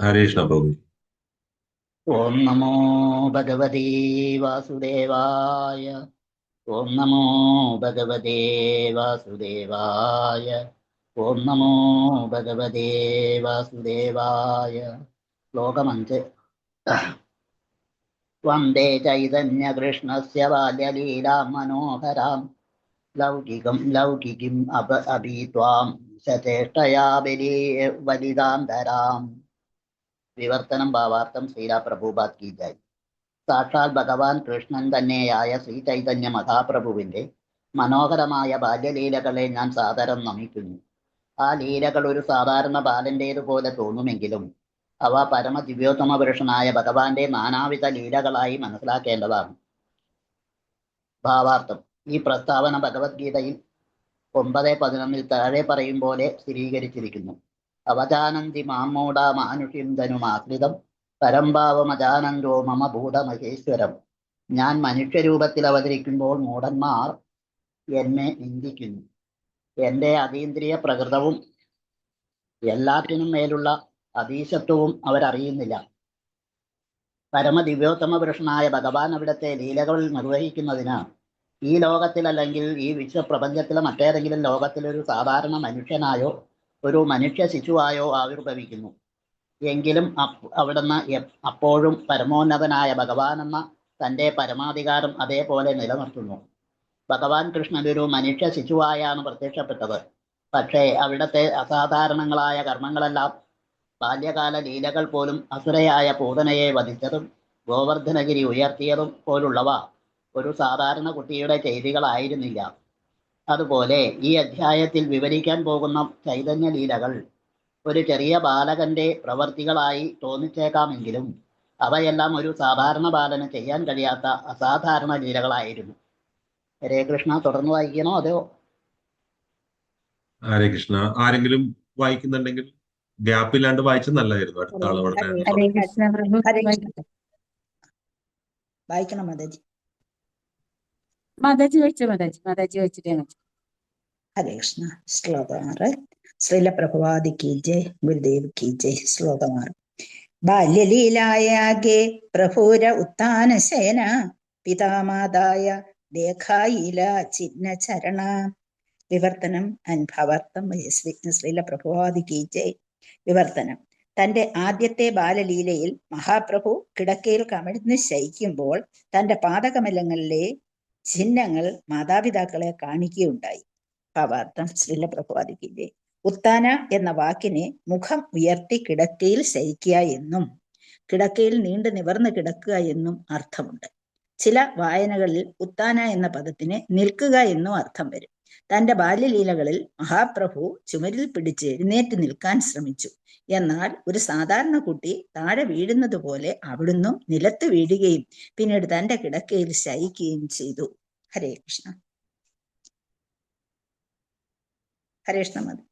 हरे कृष्ण प्रभु जी। ഓം നമോ ഭഗവതേ വാസുദേവായ. ഓം നമോ ഭഗവതേ വാസുദേവായ. ഓം നമോ ഭഗവതേ വാസുദേവായ. ശ്ലോകമഞ്ച്. വന്ദേ ചൈതന്യകൃഷ്ണസ്യ ബാല്യലീലാം മനോഹരാം ലൗകികം അഭീത്വാം സചേഷ്ടയാ വലിതാന്തരാം. വിവർത്തനം ഭാവാർത്ഥം ശ്രീല പ്രഭുപാദ് കി ജയ്. സാക്ഷാൽ ഭഗവാൻ കൃഷ്ണൻ തന്നെയായ ശ്രീ ചൈതന്യ മഹാപ്രഭുവിന്റെ മനോഹരമായ ബാല്യലീലകളെ ഞാൻ സാദരം നമിക്കുന്നു. ആ ലീലകൾ ഒരു സാധാരണ ബാലന്റേതുപോലെ തോന്നുമെങ്കിലും അവ പരമ ദിവ്യോത്തമ പുരുഷനായ ഭഗവാന്റെ നാനാവിധ ലീലകളായി മനസ്സിലാക്കേണ്ടതാണ്. ഭാവാർത്ഥം. ഈ പ്രസ്താവന ഭഗവത്ഗീതയിൽ 9:11 താഴെ പറയും പോലെ സ്ഥിരീകരിച്ചിരിക്കുന്നു. അവജാനന്തി മാമൂഢ മാനുഷ്യം ധനുമാശ്രിതം പരംഭാവമജാനന്തോ മമ ഭൂതമഹേശ്വരം. ഞാൻ മനുഷ്യരൂപത്തിൽ അവതരിക്കുമ്പോൾ മൂഢന്മാർ എന്നെ നിന്ദിക്കുന്നു. എന്റെ അതീന്ദ്രിയ പ്രകൃതവും എല്ലാറ്റിനും മേലുള്ള അതീശത്വവും അവരറിയുന്നില്ല. പരമദിവ്യോത്തമ പുരുഷനായ ഭഗവാൻ അവിടുത്തെ ലീലകൾ നിർവഹിക്കുന്നതിന് ഈ ലോകത്തിൽ അല്ലെങ്കിൽ ഈ വിശ്വപ്രപഞ്ചത്തിലെ മറ്റേതെങ്കിലും ലോകത്തിലൊരു സാധാരണ മനുഷ്യനായോ ഒരു മനുഷ്യ ശിശുവായോ ആവിർഭവിക്കുന്നു. എങ്കിലും അവിടുന്ന് അപ്പോഴും പരമോന്നതനായ ഭഗവാൻ എന്ന തന്റെ പരമാധികാരം അതേപോലെ നിലനിർത്തുന്നു. ഭഗവാൻ കൃഷ്ണൻ ഒരു മനുഷ്യ ശിശുവായാണ് പ്രത്യക്ഷപ്പെട്ടത്. പക്ഷേ അവിടുത്തെ അസാധാരണങ്ങളായ കർമ്മങ്ങളെല്ലാം, ബാല്യകാല ലീലകൾ പോലും അസുരയായ പൂതനയെ വധിച്ചതും ഗോവർദ്ധനഗിരി ഉയർത്തിയതും പോലുള്ളവ ഒരു സാധാരണ കുട്ടിയുടെ ചെയ്തികളായിരുന്നില്ല. അതുപോലെ ഈ അധ്യായത്തിൽ വിവരിക്കാൻ പോകുന്ന ചൈതന്യ ലീലകൾ ഒരു ചെറിയ ബാലകന്റെ പ്രവർത്തികളായി തോന്നിച്ചേക്കാമെങ്കിലും അവയെല്ലാം ഒരു സാധാരണ ബാലന് ചെയ്യാൻ കഴിയാത്ത അസാധാരണ ലീലകളായിരുന്നു. ഹരേ കൃഷ്ണ. തുടർന്ന് വായിക്കണോ അതോ? ഹരേ കൃഷ്ണ. ആരെങ്കിലും വായിക്കുന്നുണ്ടെങ്കിൽ ഗ്യാപ്പില്ലാണ്ട് വായിച്ചത് നല്ലതായിരുന്നു. അടുത്ത ഹരേ ആളോടെ ഹരേ ഹരേ തുടങ്ങും. കൃഷ്ണ പ്രഭു. ഹരേ കൃഷ്ണ. വായിക്കണം മാതാജി. മാതാജി വായിച്ചു. മാതാജി വായിച്ചിട്ടേ വായിച്ചു. ഹരേ കൃഷ്ണ. ശ്ലോകം 6. ശ്രീല പ്രഭുവാദി കി ജയ്, ഗുരുദേവ് കി ജയ്. ശ്ലോകം 6. ബാല്യലീലായാകെ പ്രഭുര ഉത്ഥാനശയന പിതാമാതായ ദേഖായില ചിഹ്ന ചരണ. വിവർത്തനം അനുഭവാർത്ഥം. ശ്രീല പ്രഭുവാദി കി ജയ്. വിവർത്തനം. തന്റെ ആദ്യത്തെ ബാലലീലയിൽ മഹാപ്രഭു കിടക്കയിൽ കമിഴ്ന്ന് ശയിക്കുമ്പോൾ തന്റെ പാദകമലങ്ങളിലെ ചിഹ്നങ്ങൾ മാതാപിതാക്കളെ കാണിക്കുകയുണ്ടായി. ഭാവാർത്ഥം. ശ്രീല പ്രഭുവാദി കി ജയ്. ഉത്താന എന്ന വാക്കിനെ മുഖം ഉയർത്തി കിടക്കയിൽ ശയിക്കുക എന്നും കിടക്കയിൽ നീണ്ടു നിവർന്ന് കിടക്കുക എന്നും അർത്ഥമുണ്ട്. ചില വായനകളിൽ ഉത്താന എന്ന പദത്തിന് നിൽക്കുക എന്നും അർത്ഥം വരും. തന്റെ ബാല്യലീലകളിൽ മഹാപ്രഭു ചുമരിൽ പിടിച്ച് എഴുന്നേറ്റ് നിൽക്കാൻ ശ്രമിച്ചു. എന്നാൽ ഒരു സാധാരണ കുട്ടി താഴെ വീഴുന്നത് പോലെ അവിടുന്ന് നിലത്ത് വീഴുകയും പിന്നീട് തന്റെ കിടക്കയിൽ ശയിക്കുകയും ചെയ്തു. ഹരേ കൃഷ്ണ. ഹരേ കൃഷ്ണ മതി.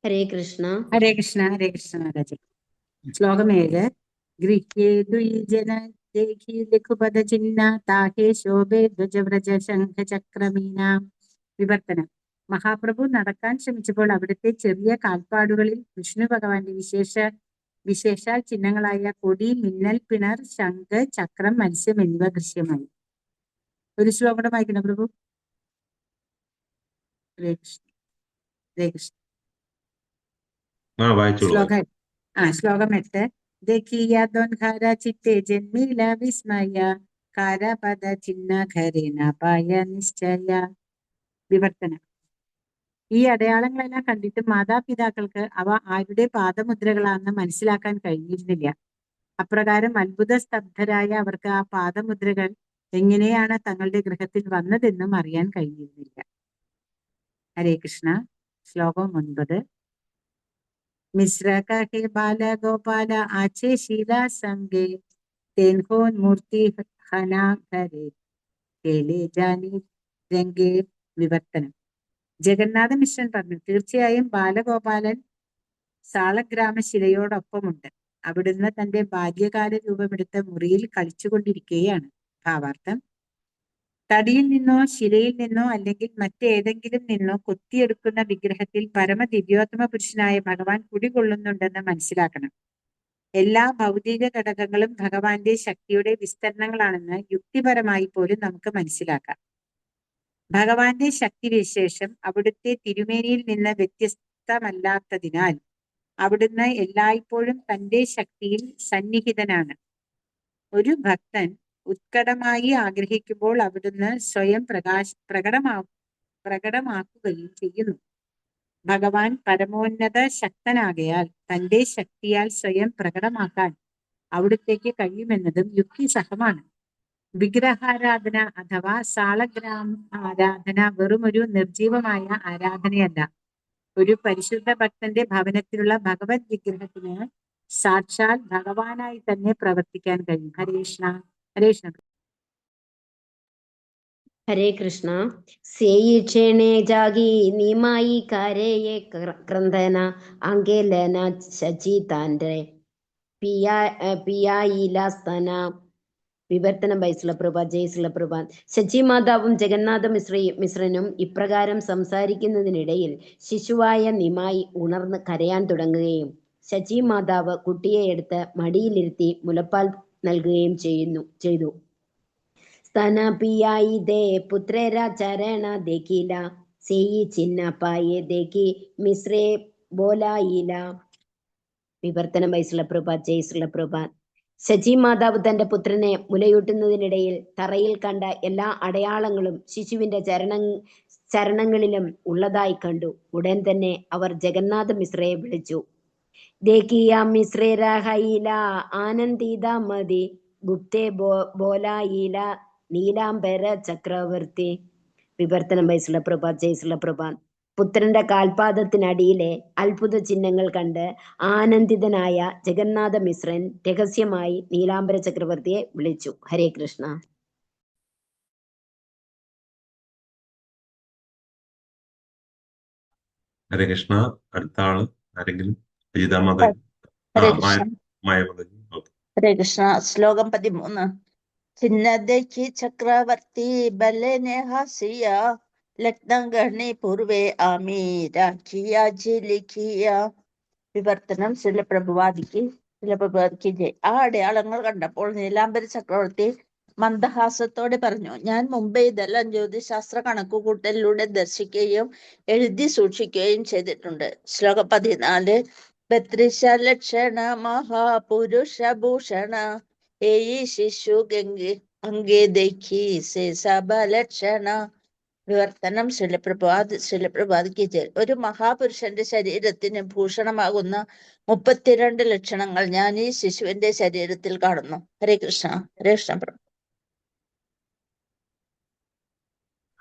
ഹരേ കൃഷ്ണ. ഹരേ കൃഷ്ണ. ഹരേ കൃഷ്ണ മാതാജി. ശ്ലോകം 7. ഗൃഹ്യേ ദ്വിജന ദേഖി ലഘുപദ ചിഹ്ന താഹേ ശോഭേ ധ്വജവ്രജ ശംഖ ചക്രമീന. വിവർത്തനം. മഹാപ്രഭു നടക്കാൻ ശ്രമിച്ചപ്പോൾ അവിടുത്തെ ചെറിയ കാൽപ്പാടുകളിൽ വിഷ്ണു ഭഗവാന്റെ വിശേഷാൽ ചിഹ്നങ്ങളായ കൊടി, മിന്നൽ, പിണർ, ശംഖ്, ചക്രം, മത്സ്യം എന്നിവ ദൃശ്യമായി. ഒരു ശ്ലോകം കൂടെ വായിക്കണം പ്രഭു. ഹരേ കൃഷ്ണ. ഹരേ കൃഷ്ണ. വായിച്ചോളൂ. ശ്ലോകം 8. ദഖിയാദ്വൻഘാര ചിത്തെ ജന്മീല വിസ്മയ കാരപദ ചിഹ്ന ഖരേന പായ നിശ്ചയ. വിവർത്തനം. ഈ അടയാളങ്ങളെല്ലാം കണ്ടിട്ട് മാതാപിതാക്കൾക്ക് അവ ആരുടെ പാദമുദ്രകളാണെന്ന് മനസ്സിലാക്കാൻ കഴിഞ്ഞിരുന്നില്ല. അപ്രകാരം അത്ഭുത സ്തബ്ധരായ അവർക്ക് ആ പാദമുദ്രകൾ എങ്ങനെയാണ് തങ്ങളുടെ ഗൃഹത്തിൽ വന്നതെന്നും അറിയാൻ കഴിഞ്ഞിരുന്നില്ല. ഹരേ കൃഷ്ണ. ശ്ലോകം 9. മിശ്ര കഹേ ബാല ഗോപാല ആചേ ശീലാ സംഗേ തേൻഹോൻ മൂർത്തി ഹനാ ഘരേ കേലേ ജാനി രംഗേ. വിവർത്തനം. ജഗന്നാഥ മിശ്രൻ പറഞ്ഞു, തീർച്ചയായും ബാലഗോപാലൻ സാളഗ്രാമശിലയോടൊപ്പമുണ്ട്. അവിടുന്ന് തന്റെ ബാല്യകാല രൂപമെടുത്ത മുറിയിൽ കളിച്ചുകൊണ്ടിരിക്കുകയാണ്. ഭാവാർത്ഥം. തടിയിൽ നിന്നോ ശിലയിൽ നിന്നോ അല്ലെങ്കിൽ മറ്റേതെങ്കിലും നിന്നോ കൊത്തിയെടുക്കുന്ന വിഗ്രഹത്തിൽ പരമദിവ്യോത്തമ പുരുഷനായ ഭഗവാൻ കുടികൊള്ളുന്നുണ്ടെന്ന് മനസ്സിലാക്കണം. എല്ലാ ഭൗതിക ഘടകങ്ങളും ഭഗവാന്റെ ശക്തിയുടെ വിസ്തരണങ്ങളാണെന്ന് യുക്തിപരമായി പോലും നമുക്ക് മനസ്സിലാക്കാം. ഭഗവാന്റെ ശക്തിവിശേഷം അവിടുത്തെ തിരുമേനിയിൽ നിന്ന് വ്യത്യസ്തമല്ലാത്തതിനാൽ അവിടുന്ന് എല്ലായ്പ്പോഴും തന്റെ ശക്തിയിൽ സന്നിഹിതനാണ്. ഒരു ഭക്തൻ ഉത്കടമായി ആഗ്രഹിക്കുമ്പോൾ അവിടുന്ന് സ്വയം പ്രകടമാക്കുകയും ചെയ്യുന്നു. ഭഗവാൻ പരമോന്നത ശക്തനാകയാൽ തന്റെ ശക്തിയാൽ സ്വയം പ്രകടമാക്കാൻ അവിടുത്തേക്ക് കഴിയുമെന്നതും യുക്തിസഹമാണ്. വിഗ്രഹാരാധന അഥവാ സാളഗ്രാമ ആരാധന വെറുമൊരു നിർജീവമായ ആരാധനയല്ല. ഒരു പരിശുദ്ധ ഭക്തന്റെ ഭവനത്തിലുള്ള ഭഗവത് വിഗ്രഹത്തിന് സാക്ഷാൽ ഭഗവാനായി തന്നെ പ്രവർത്തിക്കാൻ കഴിയും. ഹരേ കൃഷ്ണ. ഹരേ കൃഷ്ണ. ഹരേ കൃഷ്ണ. സേയി ക്ഷേണേ ജാഗി നിമായി കാരേയെ ക്രന്ദന അങ്കേലന ശചിതാന്റെ പിയായിലാസ്തന. വിവർത്തനം ബൈ ശിലപ്രഭാത്. ജയ് ശിലപ്രഭാത്. ശചി മാതാവും ജഗന്നാഥ മിശ്രനും ഇപ്രകാരം സംസാരിക്കുന്നതിനിടയിൽ ശിശുവായ നിമായി ഉണർന്ന് കരയാൻ തുടങ്ങുകയും ശചി മാതാവ് കുട്ടിയെ എടുത്ത് മടിയിലിരുത്തി മുലപ്പാൽ നൽകുകയും ചെയ്തു. സ്തന പിയായി ദേ പുത്രേരാ ചരണ ദേഖില സേയി ചിന്ന പായെ ദേഖി മിശ്രേ ബോലായില. വിവർത്തനം ബൈ ശിലപ്രഭാത്. ജയ് ശിലപ്രഭാത്. ശചി മാതാവ് തന്റെ പുത്രനെ മുലയൂട്ടുന്നതിനിടയിൽ തറയിൽ കണ്ട എല്ലാ അടയാളങ്ങളും ശിശുവിന്റെ ചരണങ്ങളിലും ഉള്ളതായി കണ്ടു. ഉടൻ തന്നെ അവർ ജഗന്നാഥ മിശ്രയെ വിളിച്ചു. ദേഖിയ മിശ്രേരഹയില ആനന്ദിത മതി ഗുപ്തേ ബോലായില നീലാംബര ചക്രവർത്തി. വിവർത്തനം ബൈ ശിലപ്രഭാത്. ജയ് ശിലപ്രഭാത്. പുത്രന്റെ കാൽപാദത്തിനടിയിലെ അത്ഭുത ചിഹ്നങ്ങൾ കണ്ട് ആനന്ദിതനായ ജഗന്നാഥ മിശ്രൻ രഹസ്യമായി നീലാംബര ചക്രവർത്തിയെ വിളിച്ചു. ഹരേ കൃഷ്ണ. ഹരേ കൃഷ്ണ. അടുത്ത ആള് ആരെങ്കിലും? അജിതാമാത, ഹരേ കൃഷ്ണ. മായമാതാജി. ഓക്കെ. ഹരേ കൃഷ്ണ. ശ്ലോകം 13. ചിന്നदेखि ചക്രവർത്തി ബലനെ ഹാസിയ ലഗ്നം ഗണി പൂർവേ ആമി രാഖിയ ലിഖിയ. വിവർത്തനം ശിലപ്രഭുവാദിക്ക് ജയ്. ആ അടയാളങ്ങൾ കണ്ടപ്പോൾ നീലാംബര ചക്രവർത്തി മന്ദഹാസത്തോടെ പറഞ്ഞു, ഞാൻ മുമ്പേ ഇതെല്ലാം ജ്യോതിശാസ്ത്ര കണക്കുകൂട്ടലിലൂടെ ദർശിക്കുകയും എഴുതി സൂക്ഷിക്കുകയും ചെയ്തിട്ടുണ്ട്. ശ്ലോകം 14. ബത്രിശ ലക്ഷണ മഹാപുരുഷഭൂഷണ ഏയി ശിശു അംഗേ ദേഖി സേ സബലക്ഷണ. വിവർത്തനം ശിലപ്രഭാതിക്ക് ജയ്. ഒരു മഹാപുരുഷന്റെ ശരീരത്തിന് ഭൂഷണമാകുന്ന 32 ലക്ഷണങ്ങൾ ഞാൻ ഈ ശിശുവിന്റെ ശരീരത്തിൽ കാണുന്നു. ഹരേ കൃഷ്ണ. ഹരേ കൃഷ്ണ.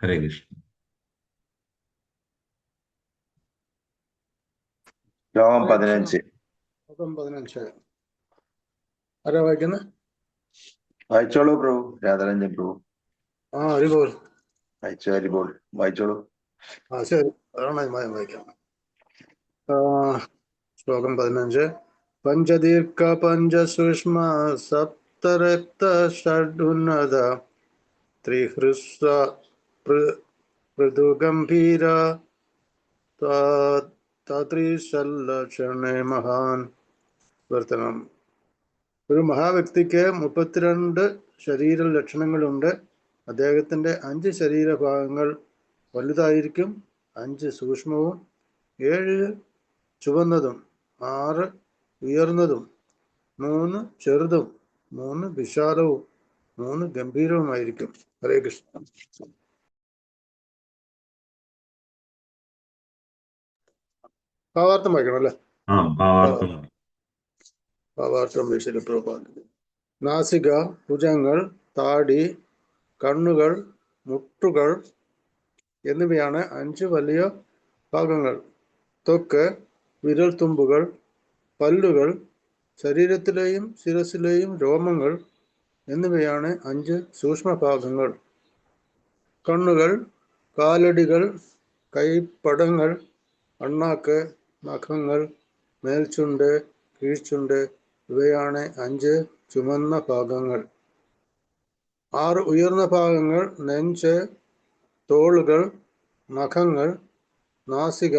ഹരേ കൃഷ്ണ. ശ്ലോകം 15. ആരാ വായിക്കുന്നത്? വായിച്ചോളൂ പ്രഭു. രാധാരഞ്ജൻ പ്രഭു. ഹരിബോൾ. ഹരിബോൾ വായിച്ചോളൂ. ശരി, അതാണ് വായിക്കാം. ശ്ലോകം 15. പഞ്ചദീർഘ പഞ്ചസൂക്ഷ്മ സപ്തരക്ത ഷഡ്ഉന്നത ത്രിഹൃസ്വ പൃഥുഗംഭീര താത്രിശല്ലക്ഷണേ മഹാൻ. വർത്തനം. ഒരു മഹാവ്യക്തിക്ക് 32 ശരീര ലക്ഷണങ്ങളുണ്ട്. അദ്ദേഹത്തിന്റെ 5 ശരീരഭാഗങ്ങൾ വലുതായിരിക്കും, 5 സൂക്ഷ്മവും, 7 ചുവന്നതും, 6 ഉയർന്നതും, 3 ചെറുതും, 3 വിശാലവും, 3 ഗംഭീരവുമായിരിക്കും. ഹരേ കൃഷ്ണ. ഭാവാർത്ഥം വായിക്കണം അല്ലേ? ഭാവാർത്ഥം ശിലപ്രഭാത്. നാസിക, ഭുജങ്ങൾ, താടി, കണ്ണുകൾ, മുട്ടുകൾ എന്നിവയാണ് 5 വലിയ ഭാഗങ്ങൾ. ത്വക്ക്, വിരൽത്തുമ്പുകൾ, പല്ലുകൾ, ശരീരത്തിലെയും ശിരസിലെയും രോമങ്ങൾ എന്നിവയാണ് 5 സൂക്ഷ്മഭാഗങ്ങൾ. കണ്ണുകൾ, കാലടികൾ, കൈപ്പടങ്ങൾ, അണ്ണാക്ക്, നഖങ്ങൾ, മേൽച്ചുണ്ട്, കീഴ്ച്ചുണ്ട് ഇവയാണ് 5 ചുമന്ന ഭാഗങ്ങൾ. 6 ഉയർന്ന ഭാഗങ്ങൾ നെഞ്ച്, തോളുകൾ, നഖങ്ങൾ, നാസിക,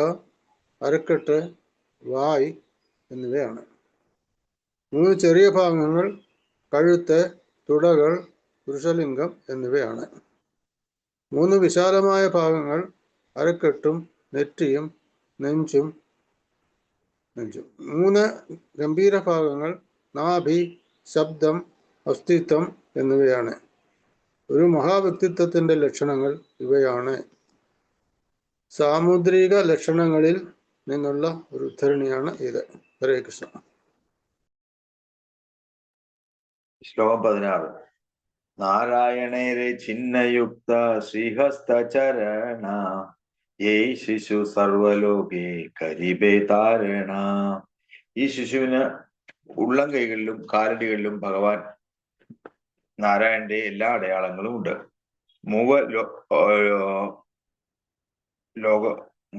അരക്കെട്ട്, വായ് എന്നിവയാണ്. 3 ചെറിയ ഭാഗങ്ങൾ കഴുത്ത്, തുടകൾ, പുരുഷലിംഗം എന്നിവയാണ്. 3 വിശാലമായ ഭാഗങ്ങൾ അരക്കെട്ടും നെറ്റിയും നെഞ്ചും. 3 ഗംഭീര ഭാഗങ്ങൾ നാഭി, ശബ്ദം, അസ്തിത്വം എന്നിവയാണ്. ഒരു മഹാവ്യക്തിത്വത്തിന്റെ ലക്ഷണങ്ങൾ ഇവയാണ്. സാമുദ്രിക ലക്ഷണങ്ങളിൽ നിന്നുള്ള ഒരു ഉദ്ധരണിയാണ് ഇത്. ഹരേ കൃഷ്ണ. ശ്ലോകം 16. നാരായണേരെ ചിഹ്നയുക്ത ശ്രീഹസ്ത ചരണ യേ ശിശു സർവലോകേ കരിബേ താരണ. ഈ ശിശുവിന് ഉള്ളം കൈകളിലും കാലടികളിലും ഭഗവാൻ നാരായണന്റെ എല്ലാ അടയാളങ്ങളും ഉണ്ട്.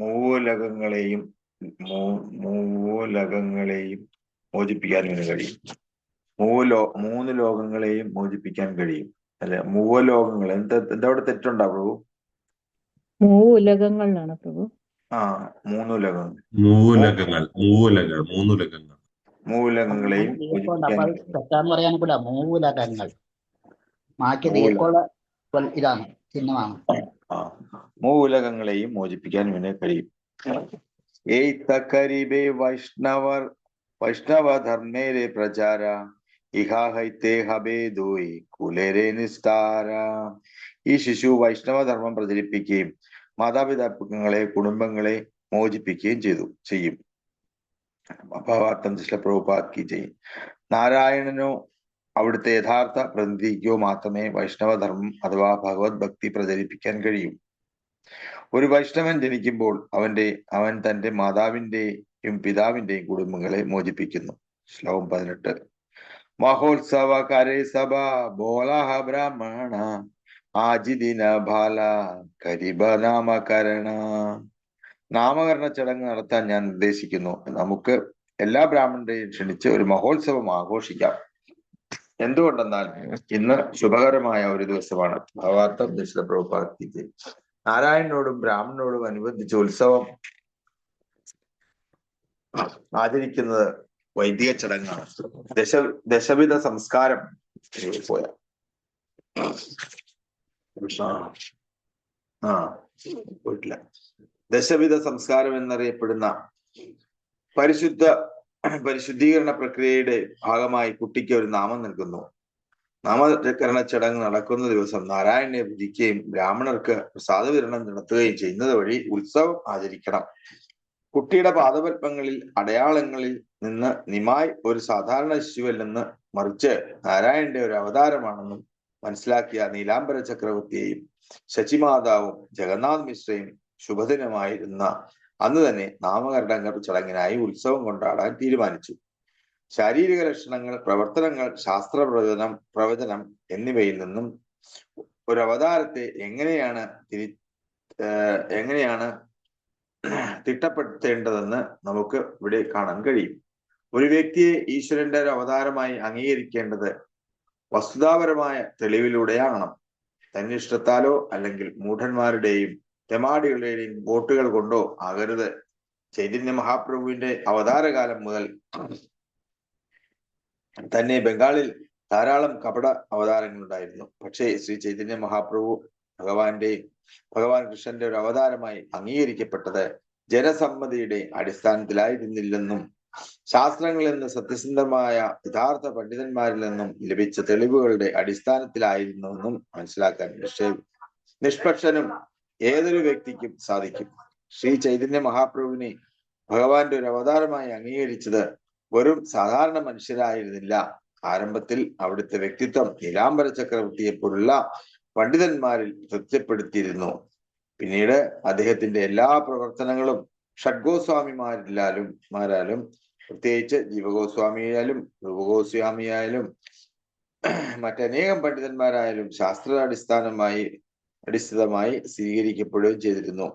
മൂലകങ്ങളെയും മോചിപ്പിക്കാൻ ഇവന് കഴിയും. 3 ലോകങ്ങളെയും മോചിപ്പിക്കാൻ കഴിയും. അല്ലെ, മൂവലോകങ്ങൾ. എന്താ അവിടെ തെറ്റുണ്ടോ പ്രഭു? മൂലകങ്ങളിലാണ് പ്രഭു. 3 ഉലകങ്ങൾ. മൂലകങ്ങളെയും തെറ്റാന്ന് പറയാൻ കൂടെ മൂലകങ്ങൾ മാറ്റി നീക്കമുള്ള ഇതാണ്, ചിഹ്നമാണ്. മൂലകങ്ങളെയും മോചിപ്പിക്കാൻ ഇവന് കഴിയും. ഏതകരിബേ വൈഷ്ണവ ധർമ്മേരെ പ്രചാര ഇഹാഹൈത്തേ ഹബേദോയി കുലരെ നിസ്താര. ഈ ശിശു വൈഷ്ണവധർമ്മം പ്രചരിപ്പിക്കുകയും മാതാപിതാക്കളെ, കുടുംബങ്ങളെ മോചിപ്പിക്കുകയും ചെയ്യും. ഭാവാർത്ഥം ശ്രീല പ്രഭുപാദ് കി ജയ്. നാരായണനോ അവിടുത്തെ യഥാർത്ഥ പ്രതിനിധിക്കോ മാത്രമേ വൈഷ്ണവധർമ്മം അഥവാ ഭഗവത് ഭക്തി പ്രചരിപ്പിക്കാൻ കഴിയൂ. ഒരു വൈഷ്ണവൻ ജനിക്കുമ്പോൾ അവൻ തന്റെ മാതാവിന്റെയും പിതാവിന്റെയും കുടുംബങ്ങളെ മോചിപ്പിക്കുന്നു. ശ്ലോകം 18. മഹോത്സവ കരേ സഭ ബോളഹ ബ്രാഹ്മണ ആജിദിന ബാല കരിബ നാമകരണ. നാമകരണ ചടങ്ങ് നടത്താൻ ഞാൻ നിർദ്ദേശിക്കുന്നു. നമുക്ക് എല്ലാ ബ്രാഹ്മണരെയും ക്ഷണിച്ച് ഒരു മഹോത്സവം ആഘോഷിക്കാം. എന്തുകൊണ്ടെന്നാൽ ഇന്ന് ശുഭകരമായ ഒരു ദിവസമാണ്. ഭാവാർത്ഥം ശ്രീല പ്രഭുപാദ് കി ജയ്. നാരായണനോടും ബ്രാഹ്മണനോടും അനുബന്ധിച്ച് ഉത്സവം ആചരിക്കുന്നത് വൈദിക ചടങ്ങാണ്. ദശവിധ സംസ്കാരം പോയിട്ടില്ല. ദശവിധ സംസ്കാരം എന്നറിയപ്പെടുന്ന പരിശുദ്ധീകരണ പ്രക്രിയയുടെ ഭാഗമായി കുട്ടിക്ക് ഒരു നാമം നൽകുന്നു. നാമകരണ ചടങ്ങ് നടക്കുന്ന ദിവസം നാരായണനെ പൂജിക്കുകയും ബ്രാഹ്മണർക്ക് പ്രസാദ വിതരണം നടത്തുകയും ചെയ്യുന്നത് വഴി ഉത്സവം ആചരിക്കണം. കുട്ടിയുടെ പാദപത്മങ്ങളിൽ അടയാളങ്ങളിൽ നിന്ന് നിമായി ഒരു സാധാരണ ശിശുവല്ലെന്ന് മറിച്ച് നാരായണന്റെ ഒരു അവതാരമാണെന്നും മനസ്സിലാക്കിയ നീലാംബര ചക്രവർത്തിയെയും ശചിമാതാവും ജഗന്നാഥ് മിശ്രയും ശുഭദിനമായിരുന്ന അന്ന് തന്നെ നാമകരണ ചടങ്ങിനായി ഉത്സവം കൊണ്ടാടാൻ തീരുമാനിച്ചു. ശാരീരിക ലക്ഷണങ്ങൾ, പ്രവർത്തനങ്ങൾ, ശാസ്ത്ര പ്രവചനം എന്നിവയിൽ നിന്നും ഒരു അവതാരത്തെ എങ്ങനെയാണ് തിട്ടപ്പെടുത്തേണ്ടതെന്ന് നമുക്ക് ഇവിടെ കാണാൻ കഴിയും. ഒരു വ്യക്തിയെ ഈശ്വരന്റെ ഒരു അവതാരമായി അംഗീകരിക്കേണ്ടത് വസ്തുതാപരമായ തെളിവിലൂടെയാകണം. തന്നിഷ്ടത്താലോ അല്ലെങ്കിൽ മൂഢന്മാരുടെയും തെമാടികളുടെയും വോട്ടുകൾ കൊണ്ടോ ആകരുത്. ചൈതന്യ മഹാപ്രഭുവിന്റെ അവതാരകാലം മുതൽ തന്നെ ബംഗാളിൽ ധാരാളം കപട അവതാരങ്ങൾ ഉണ്ടായിരുന്നു. പക്ഷേ ശ്രീ ചൈതന്യ മഹാപ്രഭു ഭഗവാൻ കൃഷ്ണന്റെ ഒരു അവതാരമായി അംഗീകരിക്കപ്പെട്ടത് ജനസമ്മതിയുടെ അടിസ്ഥാനത്തിലായിരുന്നില്ലെന്നും ശാസ്ത്രങ്ങളിൽ നിന്ന് സത്യസന്ധമായ യഥാർത്ഥ പണ്ഡിതന്മാരിൽ നിന്നും ലഭിച്ച തെളിവുകളുടെ അടിസ്ഥാനത്തിലായിരുന്നുവെന്നും മനസ്സിലാക്കാൻ നിഷ്പക്ഷനും ഏതൊരു വ്യക്തിക്കും സാധിക്കും. ശ്രീ ചൈതന്യ മഹാപ്രഭുവിനെ ഭഗവാന്റെ ഒരു അവതാരമായി അംഗീകരിച്ചത് വെറും സാധാരണ മനുഷ്യരായിരുന്നില്ല. ആരംഭത്തിൽ അവിടുത്തെ വ്യക്തിത്വം നീലാംബര ചക്രവർത്തിയെ പോലുള്ള പണ്ഡിതന്മാരിൽ തൃപ്തിപ്പെടുത്തിയിരുന്നു. പിന്നീട് അദ്ദേഹത്തിന്റെ എല്ലാ പ്രവർത്തനങ്ങളും ഷഡ്ഗോസ്വാമിമാരാലും പ്രത്യേകിച്ച് ജീവഗോസ്വാമിയായാലും രൂപഗോസ്വാമിയായാലും മറ്റനേകം പണ്ഡിതന്മാരായാലും അടിസ്ഥിതമായി സ്വീകരിക്കപ്പെടുകയും ചെയ്തിരുന്നു.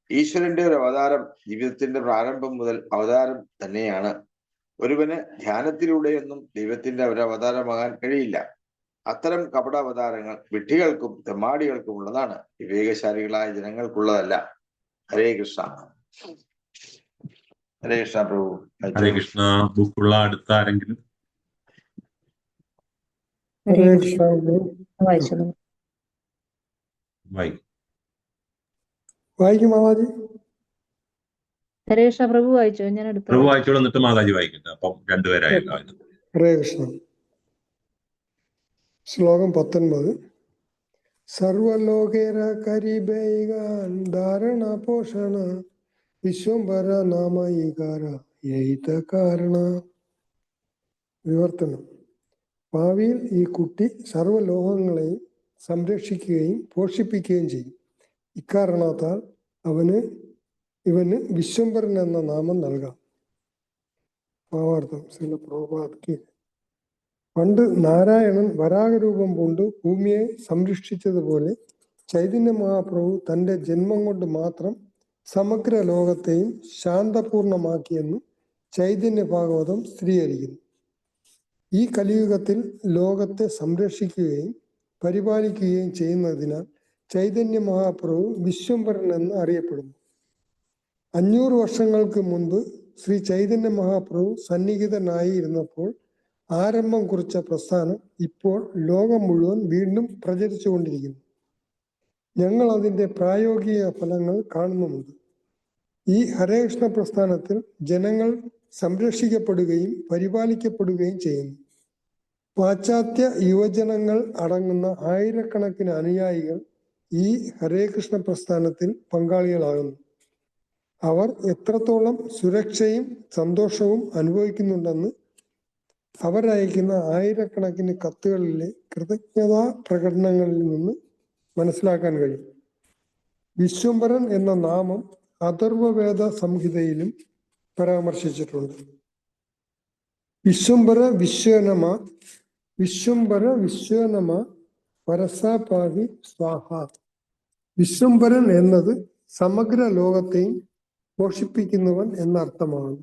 ഈശ്വരന്റെ ഒരു അവതാരം ജീവിതത്തിന്റെ പ്രാരംഭം മുതൽ അവതാരം തന്നെയാണ്. ഒരുവന് ധ്യാനത്തിലൂടെയൊന്നും ദൈവത്തിന്റെ ഒരു അവതാരമാകാൻ കഴിയില്ല. അത്തരം കപടാവതാരങ്ങൾ വിഡ്ഢികൾക്കും തെമ്മാടികൾക്കും ഉള്ളതാണ്, വിവേകശാലികളായ ജനങ്ങൾക്കുള്ളതല്ല. ഹരേ കൃഷ്ണ. ഹരേ കൃഷ്ണ പ്രഭു. ഹരേ കൃഷ്ണ. ബുക്കുള്ള അടുത്ത ആരെങ്കിലും? ഹരേ ഹരേ കൃഷ്ണ. കൃഷ്ണ. വായിച്ചോളൂ. വായിക്കും. വായിക്കും മാതാജി. ഹരേ കൃഷ്ണ. പ്രഭു വായിച്ചോ, ഞാൻ പ്രഭു എടുത്തോളാം. വായിച്ചോളൂ, എന്നിട്ട് മാതാജി വായിക്കട്ടെ. അപ്പം രണ്ടുപേരായല്ലോ. ഹരേ കൃഷ്ണ. ശ്ലോകം 19. സർവലോകേര കരിബൈകാൻ ധാരണ പോഷണ വിശ്വംഭര നാമയികാര യൈത കാരണ. വിവർത്തനം. ഭാവിയിൽ ഈ കുട്ടി സർവ്വലോകങ്ങളെയും സംരക്ഷിക്കുകയും പോഷിപ്പിക്കുകയും ചെയ്യും. ഇക്കാരണത്താൽ ഇവന് വിശ്വംഭരൻ എന്ന നാമം നൽകാം. ഭാവാർത്ഥം. ശ്രീല പ്രഭുപാദ്. പണ്ട് നാരായണൻ വരാഹരൂപം കൊണ്ട് ഭൂമിയെ സംരക്ഷിച്ചതുപോലെ ചൈതന്യ മഹാപ്രഭു തന്റെ ജന്മം കൊണ്ട് മാത്രം സമഗ്ര ലോകത്തെയും ശാന്തപൂർണമാക്കിയെന്ന് ചൈതന്യ ഭാഗവതം സ്ഥിരീകരിക്കുന്നു. ഈ കലിയുഗത്തിൽ ലോകത്തെ സംരക്ഷിക്കുകയും പരിപാലിക്കുകയും ചെയ്യുന്നതിനാൽ ചൈതന്യ മഹാപ്രഭു വിശ്വംഭരൻ എന്ന് അറിയപ്പെടുന്നു. 500 വർഷങ്ങൾക്ക് മുൻപ് ശ്രീ ചൈതന്യ മഹാപ്രഭു സന്നിഹിതനായി ഇരുന്നപ്പോൾ ആരംഭം കുറിച്ച പ്രസ്ഥാനം ഇപ്പോൾ ലോകം മുഴുവൻ വീണ്ടും പ്രചരിച്ചുകൊണ്ടിരിക്കുന്നു. ഞങ്ങൾ അതിന്റെ പ്രായോഗിക ഫലങ്ങൾ കാണുന്നുമുണ്ട്. ഈ ഹരേകൃഷ്ണ പ്രസ്ഥാനത്തിൽ ജനങ്ങൾ സംരക്ഷിക്കപ്പെടുകയും പരിപാലിക്കപ്പെടുകയും ചെയ്യുന്നു. പാശ്ചാത്യ യുവജനങ്ങൾ അടങ്ങുന്ന ആയിരക്കണക്കിന് അനുയായികൾ ഈ ഹരേകൃഷ്ണ പ്രസ്ഥാനത്തിൽ പങ്കാളികളാകുന്നു. അവർ എത്രത്തോളം സുരക്ഷയും സന്തോഷവും അനുഭവിക്കുന്നുണ്ടെന്ന് അവരയക്കുന്ന ആയിരക്കണക്കിന് കത്തുകളിലെ കൃതജ്ഞതാ പ്രകടനങ്ങളിൽ നിന്ന് മനസ്സിലാക്കാൻ കഴിയും. വിശ്വംഭരൻ എന്ന നാമം അഥർവവേദ സംഹിതയിലും പരാമർശിച്ചിട്ടുണ്ട്. വിശ്വംഭര വിശ്വനമ പരസാപാഹി സ്വാഹ. വിശ്വംഭരൻ എന്നത് സമഗ്ര ലോകത്തെയും പോഷിപ്പിക്കുന്നവൻ എന്നർത്ഥമാണ്.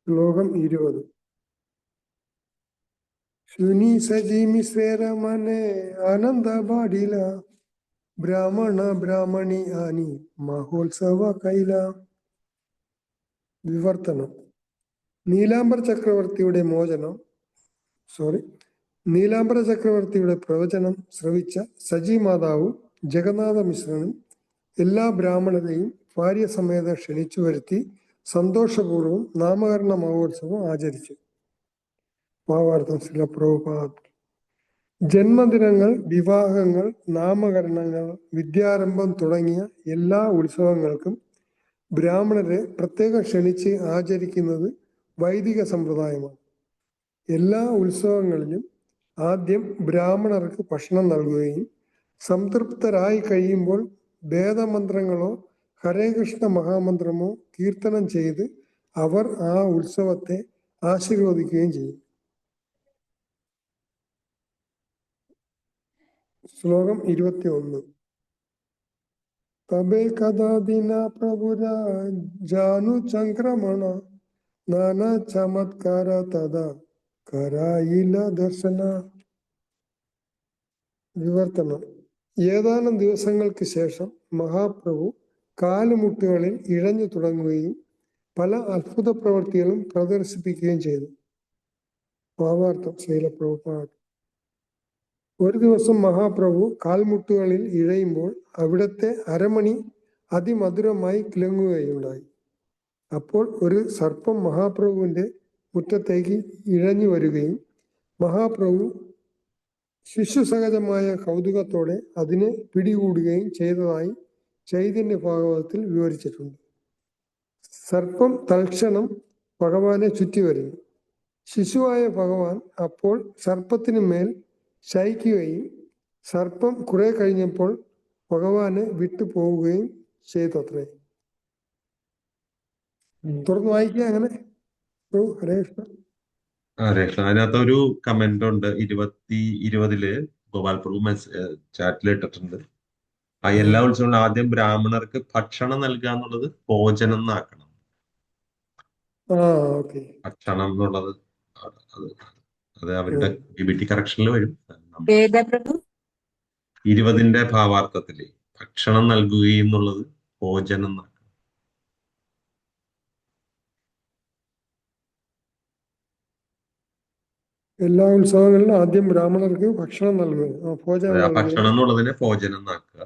ശ്ലോകം 20. ശുനി സജീമി സേരമനെ ആനന്ദ ബാടില ബ്രാഹ്മണി ആനി മഹോത്സവ കൈല. വിവർത്തനം. നീലാംബര ചക്രവർത്തിയുടെ പ്രവചനം ശ്രവിച്ച സജി മാതാവും ജഗന്നാഥ മിശ്രനും എല്ലാ ബ്രാഹ്മണരെയും ഭാര്യസമേതം ക്ഷണിച്ചു വരുത്തി സന്തോഷപൂർവ്വം നാമകരണ മഹോത്സവം ആചരിച്ചു. ഭാവാർത്ഥം. ശ്രീല പ്രഭുപാദ്. ജന്മദിനങ്ങൾ, വിവാഹങ്ങൾ, നാമകരണങ്ങൾ, വിദ്യാരംഭം തുടങ്ങിയ എല്ലാ ഉത്സവങ്ങൾക്കും ബ്രാഹ്മണരെ പ്രത്യേകം ക്ഷണിച്ച് ആചരിക്കുന്നത് വൈദിക സമ്പ്രദായമാണ്. എല്ലാ ഉത്സവങ്ങളിലും ആദ്യം ബ്രാഹ്മണർക്ക് ഭക്ഷണം നൽകുകയും സംതൃപ്തരായി കഴിയുമ്പോൾ വേദമന്ത്രങ്ങളോ ഹരേകൃഷ്ണ മഹാമന്ത്രമോ കീർത്തനം ചെയ്ത് അവർ ആ ഉത്സവത്തെ ആശീർവദിക്കുകയും ചെയ്യും. ശ്ലോകം 21. തബേ കഥാദിന പ്രഭുര ജാനു ചംക്രമണ നാനാ ചമത്കാര തഥാ കരായില ദർശന. വിവർത്തനം. ഏതാനും ദിവസങ്ങൾക്ക് ശേഷം മഹാപ്രഭു കാലുമുട്ടുകളിൽ ഇഴഞ്ഞു തുടങ്ങുകയും പല അത്ഭുത പ്രവൃത്തികളും പ്രദർശിപ്പിക്കുകയും ചെയ്തു. ഭാവാർത്ഥം. ശ്രീല പ്രഭുപാദ്. ഒരു ദിവസം മഹാപ്രഭു കാൽമുട്ടുകളിൽ ഇഴയുമ്പോൾ അവിടുത്തെ അരമണി അതിമധുരമായി കിളങ്ങുകയുണ്ടായി. അപ്പോൾ ഒരു സർപ്പം മഹാപ്രഭുവിന്റെ മുറ്റത്തേക്ക് ഇഴഞ്ഞു വരികയും മഹാപ്രഭു ശിശുസഹജമായ കൗതുകത്തോടെ അതിനെ പിടികൂടുകയും ചെയ്തതായി ചൈതന്യ ഭാഗവതത്തിൽ വിവരിച്ചിട്ടുണ്ട്. സർപ്പം തൽക്ഷണം ഭഗവാനെ ചുറ്റി വരുന്നു. ശിശുവായ ഭഗവാൻ അപ്പോൾ സർപ്പത്തിനു മേൽ ശയിക്കുകയും സർപ്പം കുറെ കഴിഞ്ഞപ്പോൾ ഭഗവാനെ വിട്ടു പോവുകയും ചെയ്തത്രേ. തുറന്ന് വായിക്കുക. അങ്ങനെ. ഹരേ കൃഷ്ണ. ഹരേ കൃഷ്ണ. അതിനകത്ത് ഒരു കമന്റ് ഉണ്ട്. 2020 ഗോപാൽ പ്രഭു ചാറ്റിൽ ഇട്ടിട്ടുണ്ട്. ആ എല്ലാ ഉത്സവങ്ങളും ആദ്യം ബ്രാഹ്മണർക്ക് ഭക്ഷണം നൽകുക എന്നുള്ളത് ഭോജനം എന്നാക്കണം. ഭക്ഷണം എന്നുള്ളത് അത് അത് അവരുടെ DBT കറക്ഷനിൽ വരും. ഏതാ പ്രഭു? 20ന്റെ ഭാവാർത്ഥത്തില് ഭക്ഷണം നൽകുകയും എന്നുള്ളത് ഭോജനം എന്നാണ്. എല്ലാ ഉത്സവങ്ങളിലും ആദ്യം ബ്രാഹ്മണർക്ക് ഭക്ഷണം നൽകുക, ഭോജനം ആ നൽകുക. ഭക്ഷണം എന്നുള്ളതിനെ ഭോജനം എന്നാക്കുക.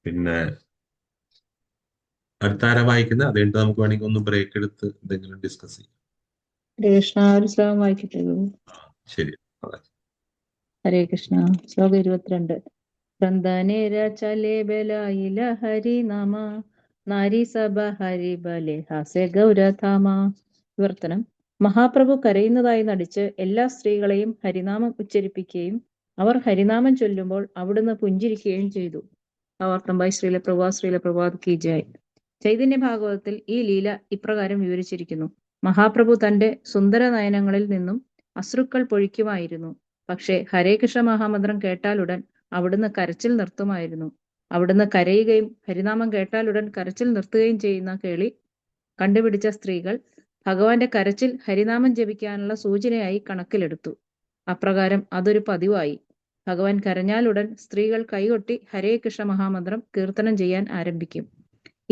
പിന്നെ അടുത്ത ആരാ വായിക്കുന്നത്? അത് കഴിഞ്ഞിട്ട് നമുക്ക് വേണമെങ്കിൽ ഒന്ന് ബ്രേക്ക് എടുത്ത് എന്തെങ്കിലും ഡിസ്കസ് ചെയ്യാം. കൃഷ്ണ ഒരു ശ്ലോകം വായിക്കട്ടെ പ്രഭു? ശരി. ഹരേ കൃഷ്ണ. ശ്ലോകം 22. ചന്ദനേര ചലേ ബലായില ഹരി നമ നാരി സഭ ഹരി ബലെ ഹാസ്യ ഗൗരധാമ. വിവർത്തനം. മഹാപ്രഭു കരയുന്നതായി നടിച്ച് എല്ലാ സ്ത്രീകളെയും ഹരിനാമം ഉച്ചരിപ്പിക്കുകയും അവർ ഹരിനാമം ചൊല്ലുമ്പോൾ അവിടുന്ന് പുഞ്ചിരിക്കുകയും ചെയ്തു. ഭാവാർത്ഥം ബൈ ശ്രീല പ്രഭാത് കി ജയ്. ചൈതന്യ ഭാഗവതത്തിൽ ഈ ലീല ഇപ്രകാരം വിവരിച്ചിരിക്കുന്നു. മഹാപ്രഭു തന്റെ സുന്ദര നയനങ്ങളിൽ നിന്നും അശ്രുക്കൾ പൊഴിക്കുമായിരുന്നു. പക്ഷേ ഹരേ കൃഷ്ണ മഹാമന്ത്രം കേട്ടാലുടൻ അവിടുന്ന് കരച്ചിൽ നിർത്തുമായിരുന്നു. അവിടുന്ന് കരയുകയും ഹരിനാമം കേട്ടാലുടൻ കരച്ചിൽ നിർത്തുകയും ചെയ്യുന്ന കേളി കണ്ടുപിടിച്ച സ്ത്രീകൾ ഭഗവാന്റെ കരച്ചിൽ ഹരിനാമം ജപിക്കാനുള്ള സൂചനയായി കണക്കിലെടുത്തു. അപ്രകാരം അതൊരു പതിവായി. ഭഗവാൻ കരഞ്ഞാലുടൻ സ്ത്രീകൾ കൈകൊട്ടി ഹരേ കൃഷ്ണ മഹാമന്ത്രം കീർത്തനം ചെയ്യാൻ ആരംഭിക്കും.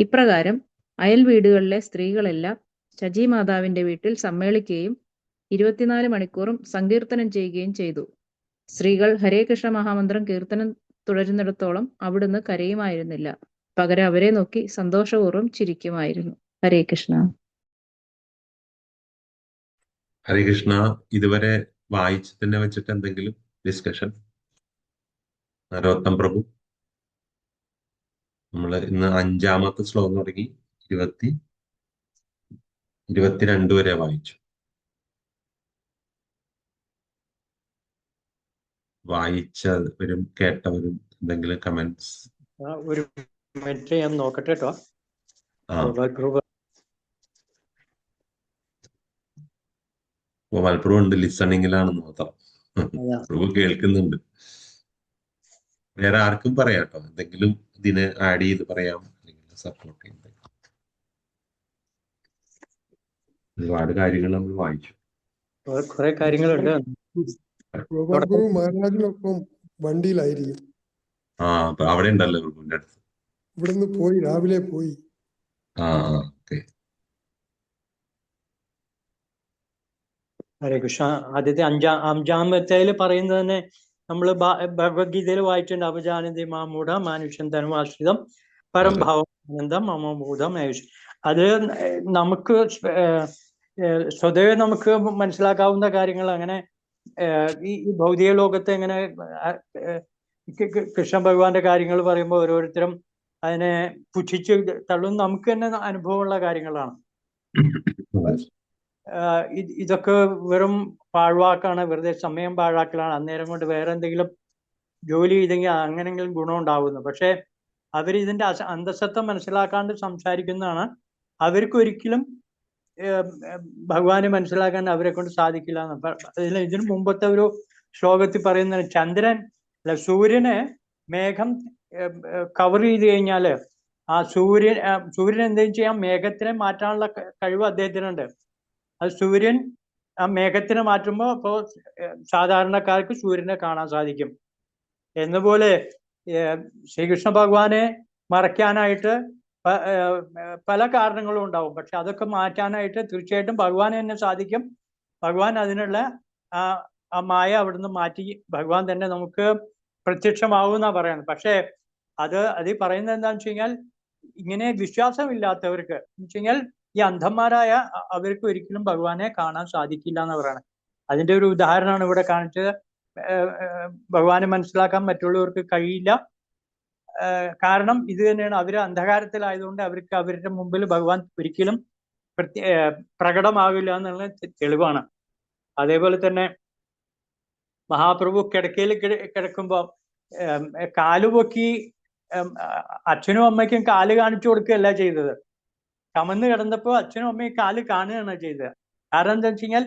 ഇപ്രകാരം അയൽ വീടുകളിലെ സ്ത്രീകളെല്ലാം ശചി മാതാവിന്റെ വീട്ടിൽ സമ്മേളിക്കുകയും 24 മണിക്കൂറും സങ്കീർത്തനം ചെയ്യുകയും ചെയ്തു. സ്ത്രീകൾ ഹരേ കൃഷ്ണ മഹാമന്ത്രം കീർത്തനം തുടരുന്നിടത്തോളം അവിടുന്ന് കരയുമായിരുന്നില്ല. പകരം അവരെ നോക്കി സന്തോഷപൂർവ്വം ചിരിക്കുമായിരുന്നു. ഹരേ കൃഷ്ണ. ഹരേ കൃഷ്ണ. ഇതുവരെ വായിച്ചതിനെ വെച്ചിട്ട് എന്തെങ്കിലും ഡിസ്കഷൻ? നരോത്തം പ്രഭു. നമ്മൾ ഇന്ന് 5ാമത്തെ ശ്ലോകം തുടങ്ങി 22 വരെ വായിച്ചു. വായിച്ചവരും കേട്ടവരും എന്തെങ്കിലും കമന്റ്സ്? ഒരു മിനിറ്റ് ഞാൻ നോക്കട്ടെ കേട്ടോ. ഗോപാൽ ഉണ്ട്, ലിസണിങ്ങിലാണെന്ന് മാത്രം. പ്രഭു കേൾക്കുന്നുണ്ട്. വേറെ ആർക്കും പറയാം കേട്ടോ, എന്തെങ്കിലും ഇതിന് ആഡ് ചെയ്ത് പറയാം, അല്ലെങ്കിൽ സപ്പോർട്ട് ചെയ്യാം. ഒരുപാട് കാര്യങ്ങൾ നമ്മൾ വായിച്ചു. കുറെ കാര്യങ്ങളുണ്ട്. മഹാരാജിനൊപ്പം വണ്ടിയിലായിരിക്കും. അവിടെ ഉണ്ടല്ലോ പ്രഭുവിന്റെ അടുത്ത്. ഇവിടുന്ന് പോയി, രാവിലെ പോയി. ഓക്കെ. ഹരേ കൃഷ്ണ. ആദ്യത്തെ അഞ്ചാമത്തേല് പറയുന്നത് തന്നെ നമ്മൾ ഭഗവത്ഗീതയിൽ വായിച്ചിട്ടുണ്ട്. അപജാനന്തി മാമൂഢ മാനുഷ്യം ധനുമാശ്രിതം പരംഭാവം ആനന്ദം മമഭൂതം ആയുഷ്. അത് നമുക്ക് സ്വതവേ നമുക്ക് മനസ്സിലാക്കാവുന്ന കാര്യങ്ങൾ. അങ്ങനെ ഈ ഭൗതിക ലോകത്തെ എങ്ങനെ കൃഷ്ണ ഭഗവാന്റെ കാര്യങ്ങൾ പറയുമ്പോൾ ഓരോരുത്തരും അതിനെ പുച്ഛിച്ച് തള്ളും. നമുക്ക് തന്നെ അനുഭവമുള്ള കാര്യങ്ങളാണ്. ഇതൊക്കെ വെറും പാഴ്വാക്കാണ്, വെറുതെ സമയം പാഴാക്കലാണ്. അന്നേരം കൊണ്ട് വേറെ എന്തെങ്കിലും ജോലി ചെയ്തെങ്കിൽ അങ്ങനെങ്കിലും ഗുണം ഉണ്ടാവുന്നു. പക്ഷെ അവരിതിന്റെ അന്തസത്ത മനസ്സിലാക്കാണ്ട് സംസാരിക്കുന്നതാണ്. അവർക്കൊരിക്കലും ഭഗവാനെ മനസ്സിലാക്കാൻ അവരെ കൊണ്ട് സാധിക്കില്ല എന്ന്. ഇതിനു മുമ്പത്തെ ഒരു ശ്ലോകത്തിൽ പറയുന്നത് ചന്ദ്രൻ അല്ല, സൂര്യനെ മേഘം കവർ ചെയ്ത് കഴിഞ്ഞാല് ആ സൂര്യൻ എന്തെങ്കിലും ചെയ്യാം, മേഘത്തിനെ മാറ്റാനുള്ള കഴിവ് അദ്ദേഹത്തിനുണ്ട്. അത് സൂര്യൻ ആ മേഘത്തിനെ മാറ്റുമ്പോൾ അപ്പോൾ സാധാരണക്കാർക്ക് സൂര്യനെ കാണാൻ സാധിക്കും. എന്നുപോലെ ശ്രീകൃഷ്ണ ഭഗവാനെ മറയ്ക്കാനായിട്ട് പല കാരണങ്ങളും ഉണ്ടാവും. പക്ഷെ അതൊക്കെ മാറ്റാനായിട്ട് തീർച്ചയായിട്ടും ഭഗവാൻ തന്നെ സാധിക്കും. ഭഗവാൻ അതിനുള്ള ആ മായ അവിടുന്ന് മാറ്റി ഭഗവാൻ തന്നെ നമുക്ക് പ്രത്യക്ഷമാവും എന്നാ പറയുന്നത്. പക്ഷെ അത് പറയുന്നത് എന്താണെന്ന് വെച്ച് കഴിഞ്ഞാൽ, ഇങ്ങനെ വിശ്വാസമില്ലാത്തവർക്ക് എന്ന് വെച്ച് കഴിഞ്ഞാൽ ഈ അന്ധന്മാരായ അവർക്ക് ഒരിക്കലും ഭഗവാനെ കാണാൻ സാധിക്കില്ല എന്ന് പറയണം. അതിന്റെ ഒരു ഉദാഹരണമാണ് ഇവിടെ കാണിച്ചത്. ഭഗവാനെ മനസ്സിലാക്കാൻ മറ്റുള്ളവർക്ക് കഴിയില്ല. കാരണം ഇത് തന്നെയാണ്, അവര് അന്ധകാരത്തിലായതുകൊണ്ട് അവർക്ക് അവരുടെ മുമ്പിൽ ഭഗവാൻ ഒരിക്കലും പ്രകടമാവില്ല എന്നുള്ള തെളിവാണ്. അതേപോലെ തന്നെ മഹാപ്രഭു കിടക്കയിൽ കിടക്കുമ്പോ കാലുപൊക്കി അച്ഛനും അമ്മയ്ക്കും കാല് കാണിച്ചു കൊടുക്കുകയല്ല ചെയ്തത്. കമന്ന് കിടന്നപ്പോ അച്ഛനും അമ്മയും കാല് കാണുകയാണ് ചെയ്തത്. കാരണം എന്താ വെച്ച് കഴിഞ്ഞാൽ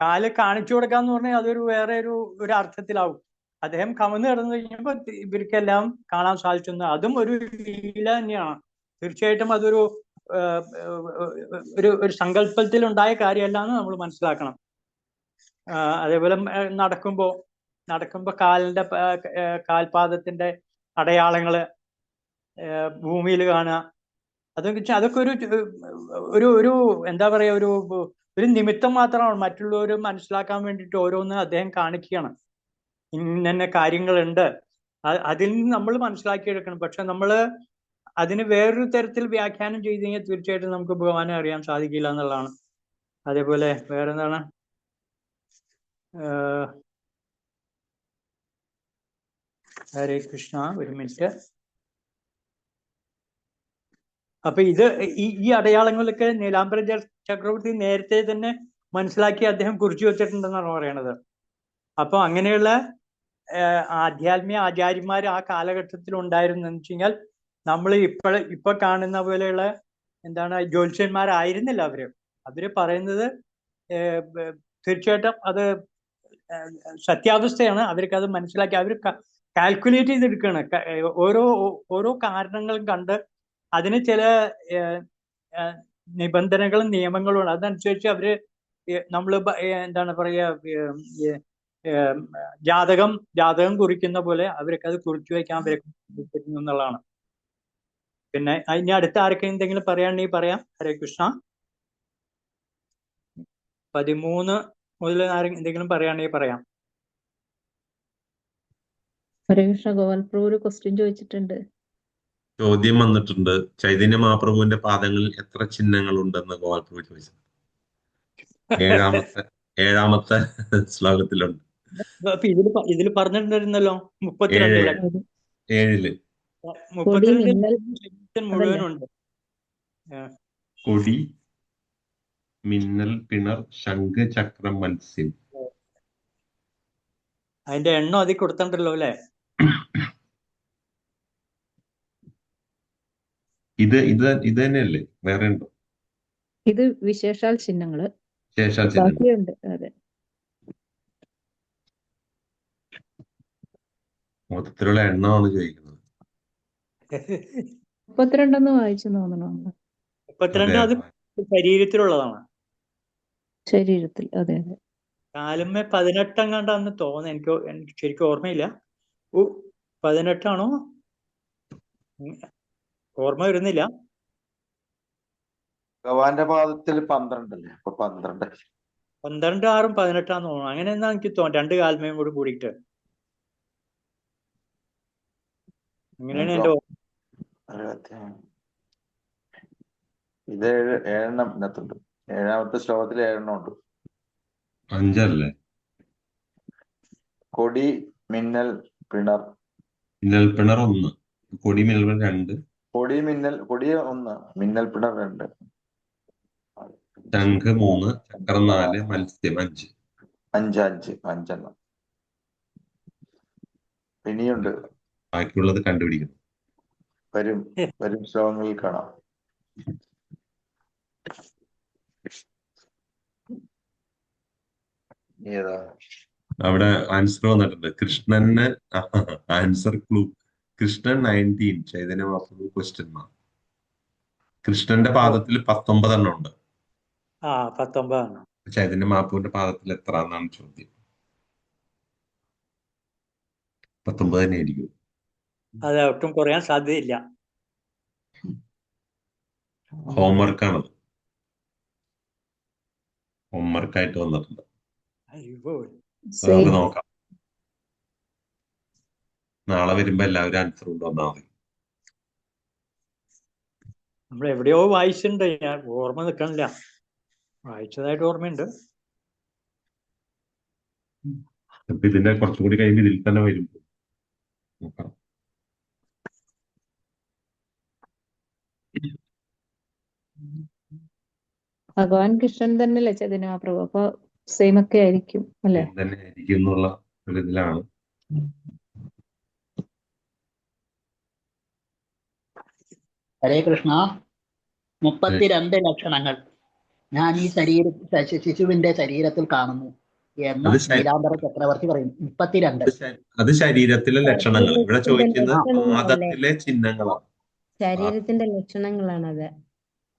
കാല് കാണിച്ചു കൊടുക്കാന്ന് പറഞ്ഞാൽ അതൊരു വേറെ ഒരു അർത്ഥത്തിലാവും. അദ്ദേഹം കമന്ന് കിടന്നു കഴിഞ്ഞപ്പോൾ ഇവർക്കെല്ലാം കാണാൻ സാധിച്ചു. അതും ഒരു ലീല തന്നെയാണ്. തീർച്ചയായിട്ടും അതൊരു ഒരു സങ്കല്പത്തിൽ ഉണ്ടായ കാര്യമല്ല എന്ന് നമ്മൾ മനസ്സിലാക്കണം. അതേപോലെ നടക്കുമ്പോ കാലിന്റെ കാൽപാദത്തിന്റെ അടയാളങ്ങള് ഭൂമിയിൽ കാണുക, അതൊക്കെ ഒരു എന്താ പറയാ, ഒരു നിമിത്തം മാത്രമാണ്. മറ്റുള്ളവർ മനസ്സിലാക്കാൻ വേണ്ടിയിട്ട് ഓരോന്ന് അദ്ദേഹം കാണിക്കുകയാണ്. ഇന്ന കാര്യങ്ങളുണ്ട്, അതിൽ നിന്ന് നമ്മൾ മനസ്സിലാക്കിയെടുക്കണം. പക്ഷെ നമ്മൾ അതിന് വേറൊരു തരത്തിൽ വ്യാഖ്യാനം ചെയ്ത് കഴിഞ്ഞാൽ തീർച്ചയായിട്ടും നമുക്ക് ഭഗവാനെ അറിയാൻ സാധിക്കില്ല എന്നുള്ളതാണ്. അതേപോലെ വേറെന്താണ്, ഹരേ കൃഷ്ണ, ഒരു മിനിറ്റ്. അപ്പൊ ഈ അടയാളങ്ങളൊക്കെ നീലാംബര ചക്രവർത്തി നേരത്തെ തന്നെ മനസ്സിലാക്കി അദ്ദേഹം കുറിച്ചു വെച്ചിട്ടുണ്ടെന്നാണ് പറയണത്. അപ്പൊ അങ്ങനെയുള്ള ആധ്യാത്മിക ആചാര്യന്മാർ ആ കാലഘട്ടത്തിൽ ഉണ്ടായിരുന്നെന്ന് വെച്ച് കഴിഞ്ഞാൽ നമ്മൾ ഇപ്പൊ കാണുന്ന പോലെയുള്ള എന്താണ് ജ്യോത്സ്യന്മാരായിരുന്നില്ല അവര് പറയുന്നത് തീർച്ചയായിട്ടും അത് സത്യാവസ്ഥയാണ്. അവർക്ക് അത് മനസ്സിലാക്കി അവർ കാൽക്കുലേറ്റ് ചെയ്തെടുക്കുകയാണ്. ഓരോ കാരണങ്ങളും കണ്ട് അതിന് ചില നിബന്ധനകളും നിയമങ്ങളും ഉണ്ട്. അതനുസരിച്ച് അവര് നമ്മൾ എന്താണ് പറയുക, ജാതകം കുറിക്കുന്ന പോലെ അവർക്ക് അത് കുറിച്ചു വയ്ക്കാൻ അവർക്ക് എന്നുള്ളതാണ്. പിന്നെ ഇനി അടുത്ത ആരൊക്കെ എന്തെങ്കിലും പറയാണെങ്കിൽ പറയാം. ഹരേ കൃഷ്ണ. 13 മുതൽ എന്തെങ്കിലും പറയുകയാണെങ്കിൽ പറയാം. ഹരേ കൃഷ്ണ. ഗോപാൽ പ്രഭു ഒരു ക്വസ്റ്റ്യൻ ചോദിച്ചിട്ടുണ്ട്. ചോദ്യം വന്നിട്ടുണ്ട്, ചൈതന്യ മഹാപ്രഭുവിന്റെ പാദങ്ങളിൽ എത്ര ചിഹ്നങ്ങൾ ഉണ്ടെന്ന് ഗോപാൽ പ്രഭു ചോദിച്ചു. ഏഴാമത്തെ ശ്ലോകത്തിലുണ്ട്. ഇതിൽ പറഞ്ഞിട്ടുണ്ടായിരുന്നല്ലോ 32 7 മുഴുവനുണ്ട്. കൊടി, മിന്നൽ, പിണർ, ശംഖ്, ചക്രം, മത്സ്യം. അതിന്റെ എണ്ണം അതിൽ കൊടുത്തിട്ടുണ്ടല്ലോ അല്ലെ? ഇത് തന്നെയല്ലേ, വേറെ ഉണ്ടോ? ഇത് വിശേഷാൽ ചിഹ്നങ്ങള്, വിശേഷാൽ ചിഹ്നം. ബാക്കിയുണ്ട്. അതെ, മൊത്തത്തിലുള്ള എണ്ണമാണ് ചോദിക്കുന്നത്. 32 വായിച്ചു തോന്നണോ? 32 അത് ശരീരത്തിലുള്ളതാണ്. ശരീരത്തിൽ, അതെ അതെ. കാലുമേ 18 എങ്ങാണ്ടാന്ന് തോന്നുന്നു. എനിക്ക് ശരിക്കും ഓർമ്മയില്ല. 18 ഓർമ്മ വരുന്നില്ല. ഭഗവാന്റെ പാദത്തിൽ 12 അല്ലേ? അപ്പൊ 12. 12, 6, 18 തോന്നുന്നു. അങ്ങനെ എന്നാ എനിക്ക് തോന്നുന്നു. 2 കാൽമയും കൂടി കൂടിയിട്ട് അങ്ങനെയാണ് എന്റെ ഓർമ്മ. ഇത് 7 ഇതിനകത്തുണ്ട്. 7ാമത്തെ ശ്ലോകത്തിൽ 7 ഉണ്ട്. 5 അല്ലേ? കൊടി, മിന്നൽ, പിണർ. മിന്നൽ, പിണർ 1, കൊടി, മിന്നൽ, 2. കൊടി 1, മിന്നൽ, പിണർ 2. ശംഖ് 3, ചക്രം 4, മത്സ്യം 5. 5 ഇനിയുണ്ട്. ബാക്കിയുള്ളത് കണ്ടുപിടിക്കണം. വരും ശ്ലോകങ്ങളിൽ കാണാം. ഏതാ? അവിടെ ആൻസർ വന്നിട്ടുണ്ട്. കൃഷ്ണന് answer clue. Krishnan 19, Chaitanya Mahaprabhu question mark. കൃഷ്ണന്റെ പാദത്തിൽ 19 എണ്ണം ഉണ്ട്. 19. ചൈതന്യ മഹാപ്രഭുവിന്റെ പാദത്തിൽ എത്ര എന്നാണ് ചോദ്യം. 19 തന്നെ ആയിരിക്കും. അത് ഒട്ടും കുറയാൻ സാധ്യതയില്ല. ഹോംവർക്കാണത്. ഹോംവർക്കായിട്ട് വന്നിട്ടുണ്ട്. നമുക്ക് നോക്കാം. നാളെ വരുമ്പോ എല്ലാവരും ആൻസർ കൊണ്ടുവന്നാൽ മതി. നമ്മൾ എവിടെയോ വായിച്ചിട്ടുണ്ട്, ഞാൻ ഓർമ്മ നിൽക്കണില്ല. വായിച്ചതായിട്ട് ഓർമ്മയുണ്ട്. അപ്പൊ ഇതിന്റെ കുറച്ചുകൂടി കഴിയുമ്പോൾ ഇതിൽ തന്നെ വരും. നോക്കാം. ഭഗവാൻ കൃഷ്ണൻ തന്നെയല്ലേ ചൈതന്യ മഹാപ്രഭു? അപ്പൊ സെയിം ഒക്കെ ആയിരിക്കും അല്ലെ? തന്നെ ആയിരിക്കും എന്നുള്ള ഒരു ഇതിലാണ്. ഹരേ കൃഷ്ണ. 32 ലക്ഷണങ്ങൾ ഞാൻ ഈ ശിശുവിന്റെ ശരീരത്തിൽ കാണുന്നു എന്ന് നീലാംബര ചക്രവർത്തി പറയും. 32. അത് ശരീരത്തിലെ ലക്ഷണങ്ങൾ. ഇവിടെ ചോദിക്കുന്നത് പാദത്തിലെ ചിഹ്നങ്ങളാണ്. ശരീരത്തിന്റെ ലക്ഷണങ്ങളാണത്.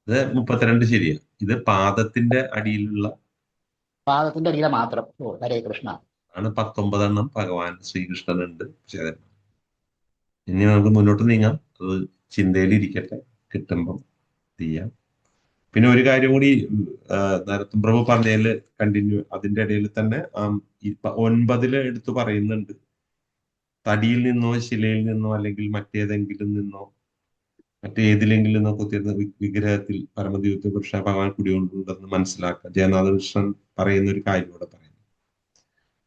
ഇത് 32 ശരിയാ. ഇത് പാദത്തിന്റെ അടിയിലുള്ള പാദത്തിന്റെ അടിയിലെ മാത്രം. ഓ, ഹരേ കൃഷ്ണ. ആണ് 19 ഭഗവാൻ ശ്രീകൃഷ്ണനുണ്ട്. പക്ഷേ ഇനി നമുക്ക് മുന്നോട്ട് നീങ്ങാം. അത് ചിന്തയിലിരിക്കട്ടെ, കിട്ടുമ്പം ചെയ്യാം. പിന്നെ ഒരു കാര്യം കൂടി നരത്തം പ്രഭു പറഞ്ഞതിൽ കണ്ടിന്യൂ, അതിന്റെ ഇടയിൽ തന്നെ 9 എടുത്തു പറയുന്നുണ്ട്. തടിയിൽ നിന്നോ ശിലയിൽ നിന്നോ അല്ലെങ്കിൽ മറ്റേതിലെങ്കിലും നിന്നോ കുത്തിയിരുന്ന വിഗ്രഹത്തിൽ പരമദൈവത്തെ പുരുഷ ഭഗവാൻ കുടികൊണ്ടുണ്ടെന്ന് മനസ്സിലാക്കുക. ജയനാഥകൃഷ്ണൻ പറയുന്ന ഒരു കാര്യം ഇവിടെ പറയുന്നു.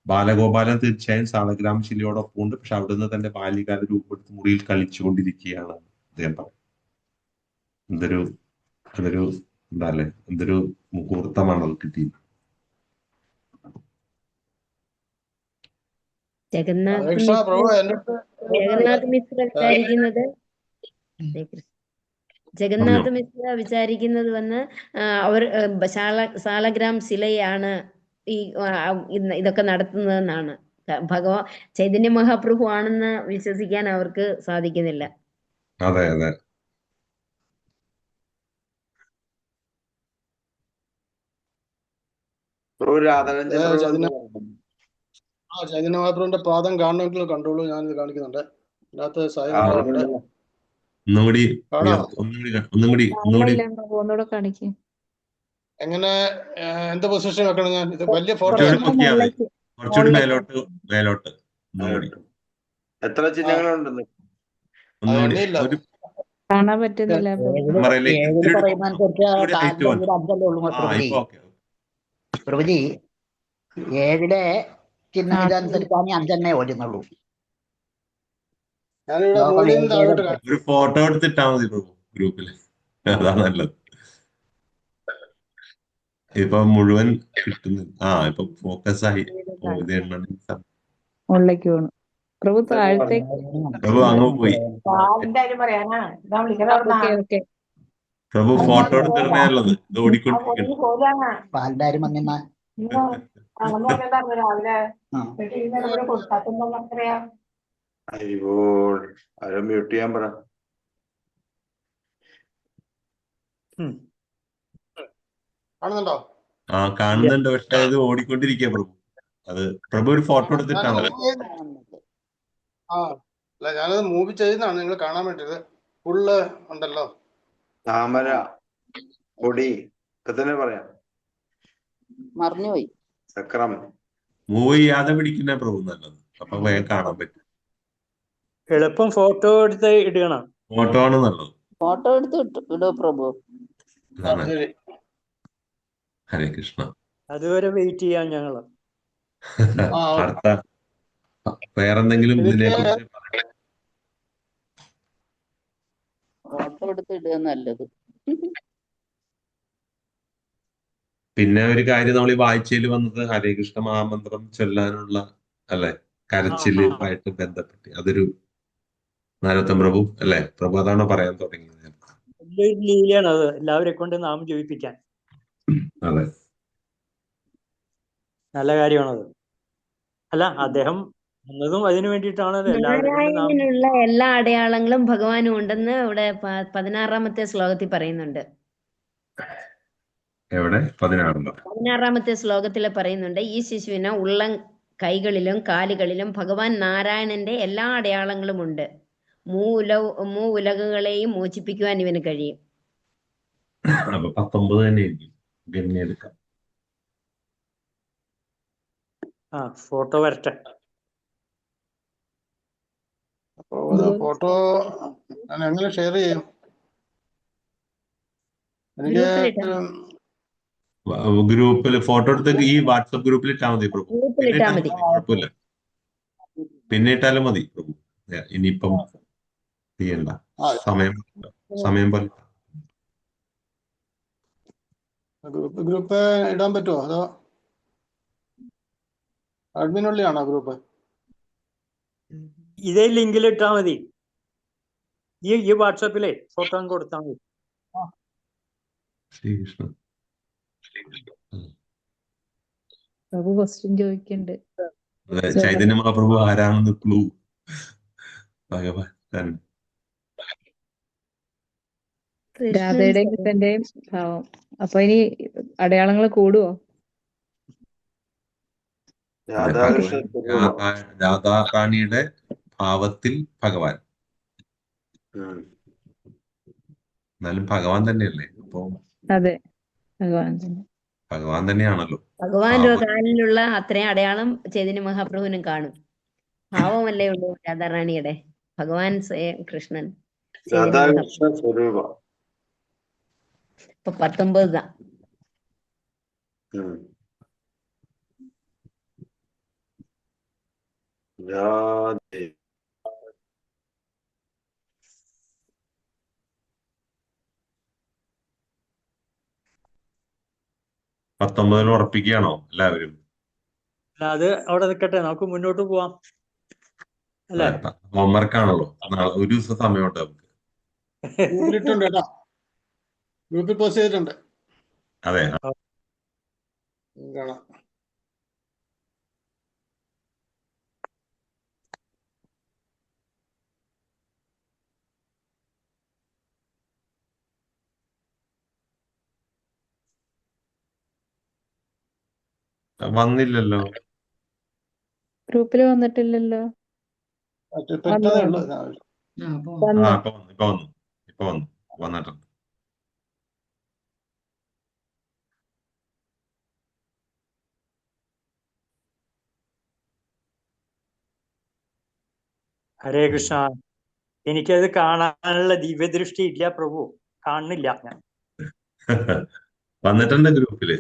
ബാലഗോപാലൻ തീർച്ചയായും സാളഗ്രാം ശിലയോടൊപ്പം ഉണ്ട്. പക്ഷെ അവിടുന്ന് തന്റെ ബാല്യകാല രൂപപ്പെടുത്തി മുറിയിൽ കളിച്ചുകൊണ്ടിരിക്കുകയാണ് അദ്ദേഹം പറയും. അതൊരു എന്താ അല്ലേ, എന്തൊരു മുഹൂർത്തമാണ് അത് കിട്ടിയത്. ജഗന്നാഥ് കൃഷ്ണ മിശ്ര പ്രഭു എന്റെ ജഗന്നാഥ് മിശ്ര വിചാരിക്കുന്നത് ജഗന്നാഥ് മിശ്ര വിചാരിക്കുന്നത് വന്ന് അവർ സാളഗ്രാം ശിലയാണ് ഈ ഇതൊക്കെ നടത്തുന്നതെന്നാണ്. ചൈതന്യ മഹാപ്രഭു ആണെന്ന് വിശ്വസിക്കാൻ അവർക്ക് സാധിക്കുന്നില്ല. അതെ അതെ. ചൈതന്യ മഹാപ്രഭുവിന്റെ പാദം കാണണമെങ്കിൽ കണ്ടോളൂ, ഞാനിത് കാണിക്കുന്നുണ്ട്. ഇതിനകത്ത് സായിബാബയുണ്ട്. ഒന്നുകൂടെ കാണിക്കും. എങ്ങനെ എന്ത് പൊസിഷൻ വെക്കണം? ഞാൻ ഇത് വലിയ ഫോട്ടോ കുറച്ചുകൂടി മേലോട്ട് എത്ര ചിഹ്നങ്ങളുണ്ടെന്ന് കാണാൻ പറ്റുന്നില്ല. പ്രഭുജി 7 ചിഹ്നം ഇതനുസരിച്ചാണ് 5 ഓടുന്നുള്ളൂ. ഒരു ഫോട്ടോ എടുത്തിട്ടാ മതി പ്രഭു ഗ്രൂപ്പില്, അതാണ് നല്ലത്. ഇപ്പൊ മുഴുവൻ കിട്ടുന്നില്ല. ഇപ്പൊ ഫോക്കസ് ആയി. മുകളിലേക്ക് പോകണം. പ്രഭു താഴത്തേക്ക്. പ്രഭു അങ്ങ് പോയി. പ്രഭു ഫോട്ടോ എടുത്തിടണേ നല്ലത്. ഇത് ഓടിക്കൊണ്ടിരിക്കണം. പാലിന്റെ ആരും വന്നിന്നാ ആരോ മ്യൂട്ട് ചെയ്യാൻ പറ. കാണുന്നുണ്ടോ? കാണുന്നുണ്ട്. പക്ഷെ ഇത് ഓടിക്കൊണ്ടിരിക്കുക പ്രഭു. അത് പ്രഭു ഒരു ഫോട്ടോ എടുത്തിട്ടാണല്ലോ. ഞാനത് മൂവി ചെയ്യുന്നതാണ് നിങ്ങൾ കാണാൻ വേണ്ടിയത്. ഫുള്ള് ഉണ്ടല്ലോ. താമര പൊടി ഒക്കെ തന്നെ പറയാം. മറിഞ്ഞുപോയി. ചക്രം മൂവ് ചെയ്യാതെ പിടിക്കുന്ന പ്രഭു നല്ലത്. അപ്പൊ വേഗം കാണാൻ പറ്റും. എളുപ്പം ഫോട്ടോ എടുത്ത് ഇടണം. ഫോട്ടോ ആണ് നല്ലത്. ഫോട്ടോ എടുത്ത് ഇടൂ പ്രഭു. ഹരേ കൃഷ്ണ. അതുവരെ വെയിറ്റ് ചെയ്യാം ഞങ്ങള്. അടുത്ത വേറെന്തെങ്കിലും ഇതിനെ കുറിച്ച് ഫോട്ടോ എടുത്ത് ഇടുക നല്ലത്. പിന്നെ ഒരു കാര്യം നമ്മൾ ഈ വായിച്ചതിൽ വന്നത് ഹരേ കൃഷ്ണ മഹാമന്ത്രം ചൊല്ലാനുള്ള അല്ലെ കരച്ചില് ആയിട്ട് ബന്ധപ്പെട്ട് അതൊരു നരോത്തം പ്രഭു അല്ലെ പ്രഭു അതാണോ പറയാൻ തുടങ്ങിയത്? വലിയൊരു ലീലയാണ് അത്, എല്ലാവരെ കൊണ്ട് നാമം ജപിപ്പിക്കാൻ. അതെ, നല്ല കാര്യമാണത്. അല്ല, അദ്ദേഹം വന്നതും അതിനു വേണ്ടിയിട്ടാണല്ലോ. നാരായണനുള്ള എല്ലാ അടയാളങ്ങളും ഭഗവാനും ഉണ്ടെന്ന് ഇവിടെ 16-ാമത്തെ ശ്ലോകത്തിൽ പറയുന്നുണ്ട്. എവിടെ? 16-ാമത്തെ ശ്ലോകത്തിൽ പറയുന്നുണ്ട്, ഈ ശിശുവിന് ഉള്ള കൈകളിലും കാലുകളിലും ഭഗവാൻ നാരായണന്റെ എല്ലാ അടയാളങ്ങളും ഉണ്ട്. ഉലകുകളെയും മോചിപ്പിക്കുവാൻ ഇവന് കഴിയും. 19 തന്നെയായിരിക്കും. ഫോട്ടോ വരട്ടെ. ഫോട്ടോ ഞാൻ എങ്ങനെ ഷെയർ ചെയ്യും? എനിക്ക് ഗ്രൂപ്പിൽ ഫോട്ടോ എടുത്ത് ഈ വാട്സപ്പ് ഗ്രൂപ്പിൽ ഇട്ടാൽ മതി പ്രഭു. കുഴപ്പമില്ല, പിന്നെ ഇട്ടാലും മതി പ്രഭു. ഇനിയിപ്പം ചെയ്യണ്ട, സമയം പോലെ. ഗ്രൂപ്പ് ഇടാൻ പറ്റുമോ? അതോ അഡ്മിനുള്ളിലാണോ ഗ്രൂപ്പ്? ഇതേ ലിങ്കിൽ ഇട്ടാ മതി. ഈ വാട്സാപ്പിലെ ഫോട്ടോ കൊടുത്താൽ മതി. ശ്രീകൃഷ്ണ പ്രഭു ക്വസ്റ്റ്യൻ ചോദിക്കുന്നുണ്ട്. ചൈതന്യ മഹാപ്രഭു ആരാണെന്ന് ക്ലൂ ഭഗവാൻ. കൃഷ്ണൻ രാധയുടെയും കൃഷ്ണന്റെയും ഭാവം. അപ്പൊ ഇനി അടയാളങ്ങൾ കൂടുവോ? അതെ, രാധാകൃഷ്ണ സ്വരൂപം. രാധാറാണിയുടെ ഭാവത്തിൽ ഭഗവാൻ. എന്നാലും ഭഗവാൻ തന്നെയല്ലേ? അപ്പൊ അതെ, ഭഗവാൻ തന്നെ. ഭഗവാൻ തന്നെയാണല്ലോ. ഭഗവാന്റെ ഭാവം കാലിലുള്ള അത്രയും അടയാളം ചൈതന്യ മഹാപ്രഭുവിനും കാണും. ഭാവമല്ലേ ഉള്ളൂ രാധാറാണിയുടെ. ഭഗവാൻ കൃഷ്ണൻ ചൈതന്യ മഹാപ്രഭു. രാധാകൃഷ്ണ സ്വരൂപം. ഇപ്പൊ 19 രാധേ. പത്തൊമ്പതിൽ ഉറപ്പിക്കുകയാണോ എല്ലാവരും? അത് അവിടെ നിൽക്കട്ടെ, നമുക്ക് മുന്നോട്ട് പോവാം അല്ലേ? ഹോംവർക്കാണല്ലോ, നാളെ ഒരു ദിവസം സമയമുണ്ട് നമുക്ക്. ഗ്രൂപ്പിലിട്ടുണ്ട് കേട്ടോ, ഗ്രൂപ്പിൽ പോസ്റ്റ് ചെയ്തിട്ടുണ്ട്, അതെ, കാണാം. വന്നില്ലല്ലോ. ഗ്രൂപ്പിൽ വന്നിട്ടില്ലല്ലോ. പെട്ടതേ ഉള്ളൂ. വന്നു. ഇപ്പൊ വന്നു വന്നിട്ടുണ്ട്. ഹരേ കൃഷ്ണ. എനിക്കത് കാണാനുള്ള ദിവ്യദൃഷ്ടി ഇല്ല പ്രഭു, കാണുന്നില്ല ഞാൻ. വന്നിട്ടുണ്ട് ഗ്രൂപ്പില്.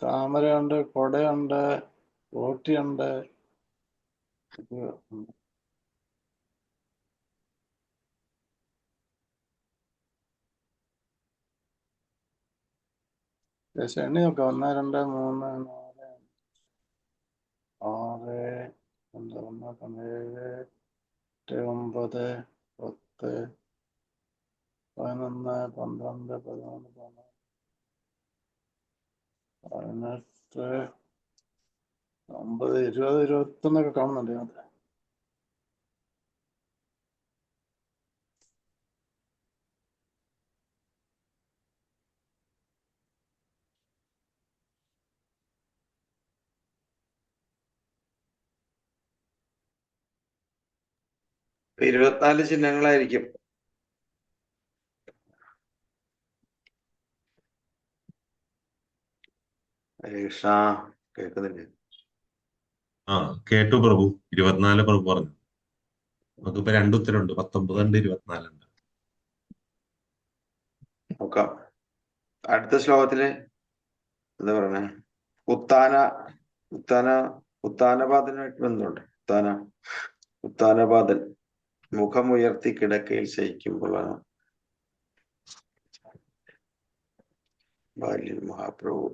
താമരയുണ്ട്, കൊടയുണ്ട്, ഓട്ടിയുണ്ട്. എണ്ണി നോക്കാം. 1 2 3 4 6 1 7 8 9 10 11 12 13 18 9 20 21 കാണുന്നുണ്ട് ഇതിനകത്ത്. ഇപ്പൊ 24 ചിഹ്നങ്ങളായിരിക്കും. ഹരേ കൃഷ്ണ. കേൾക്കുന്നില്ലേ? കേട്ടു പ്രഭു. 24 പ്രഭു പറഞ്ഞു. നമുക്കിപ്പോ 2 ഉത്തരവുണ്ട്, 19 ഉണ്ട്, 24 ഉണ്ട്. നോക്കാം. അടുത്ത ശ്ലോകത്തില് എന്താ പറയണേ? ഉത്താനപാതനായിട്ട് ബന്ധമുണ്ട്. ഉത്താനപാതൻ മുഖമുയർത്തി കിടക്കയിൽ ശയിക്കുമ്പോഴാണ് ബാല്യൻ മഹാപ്രഭു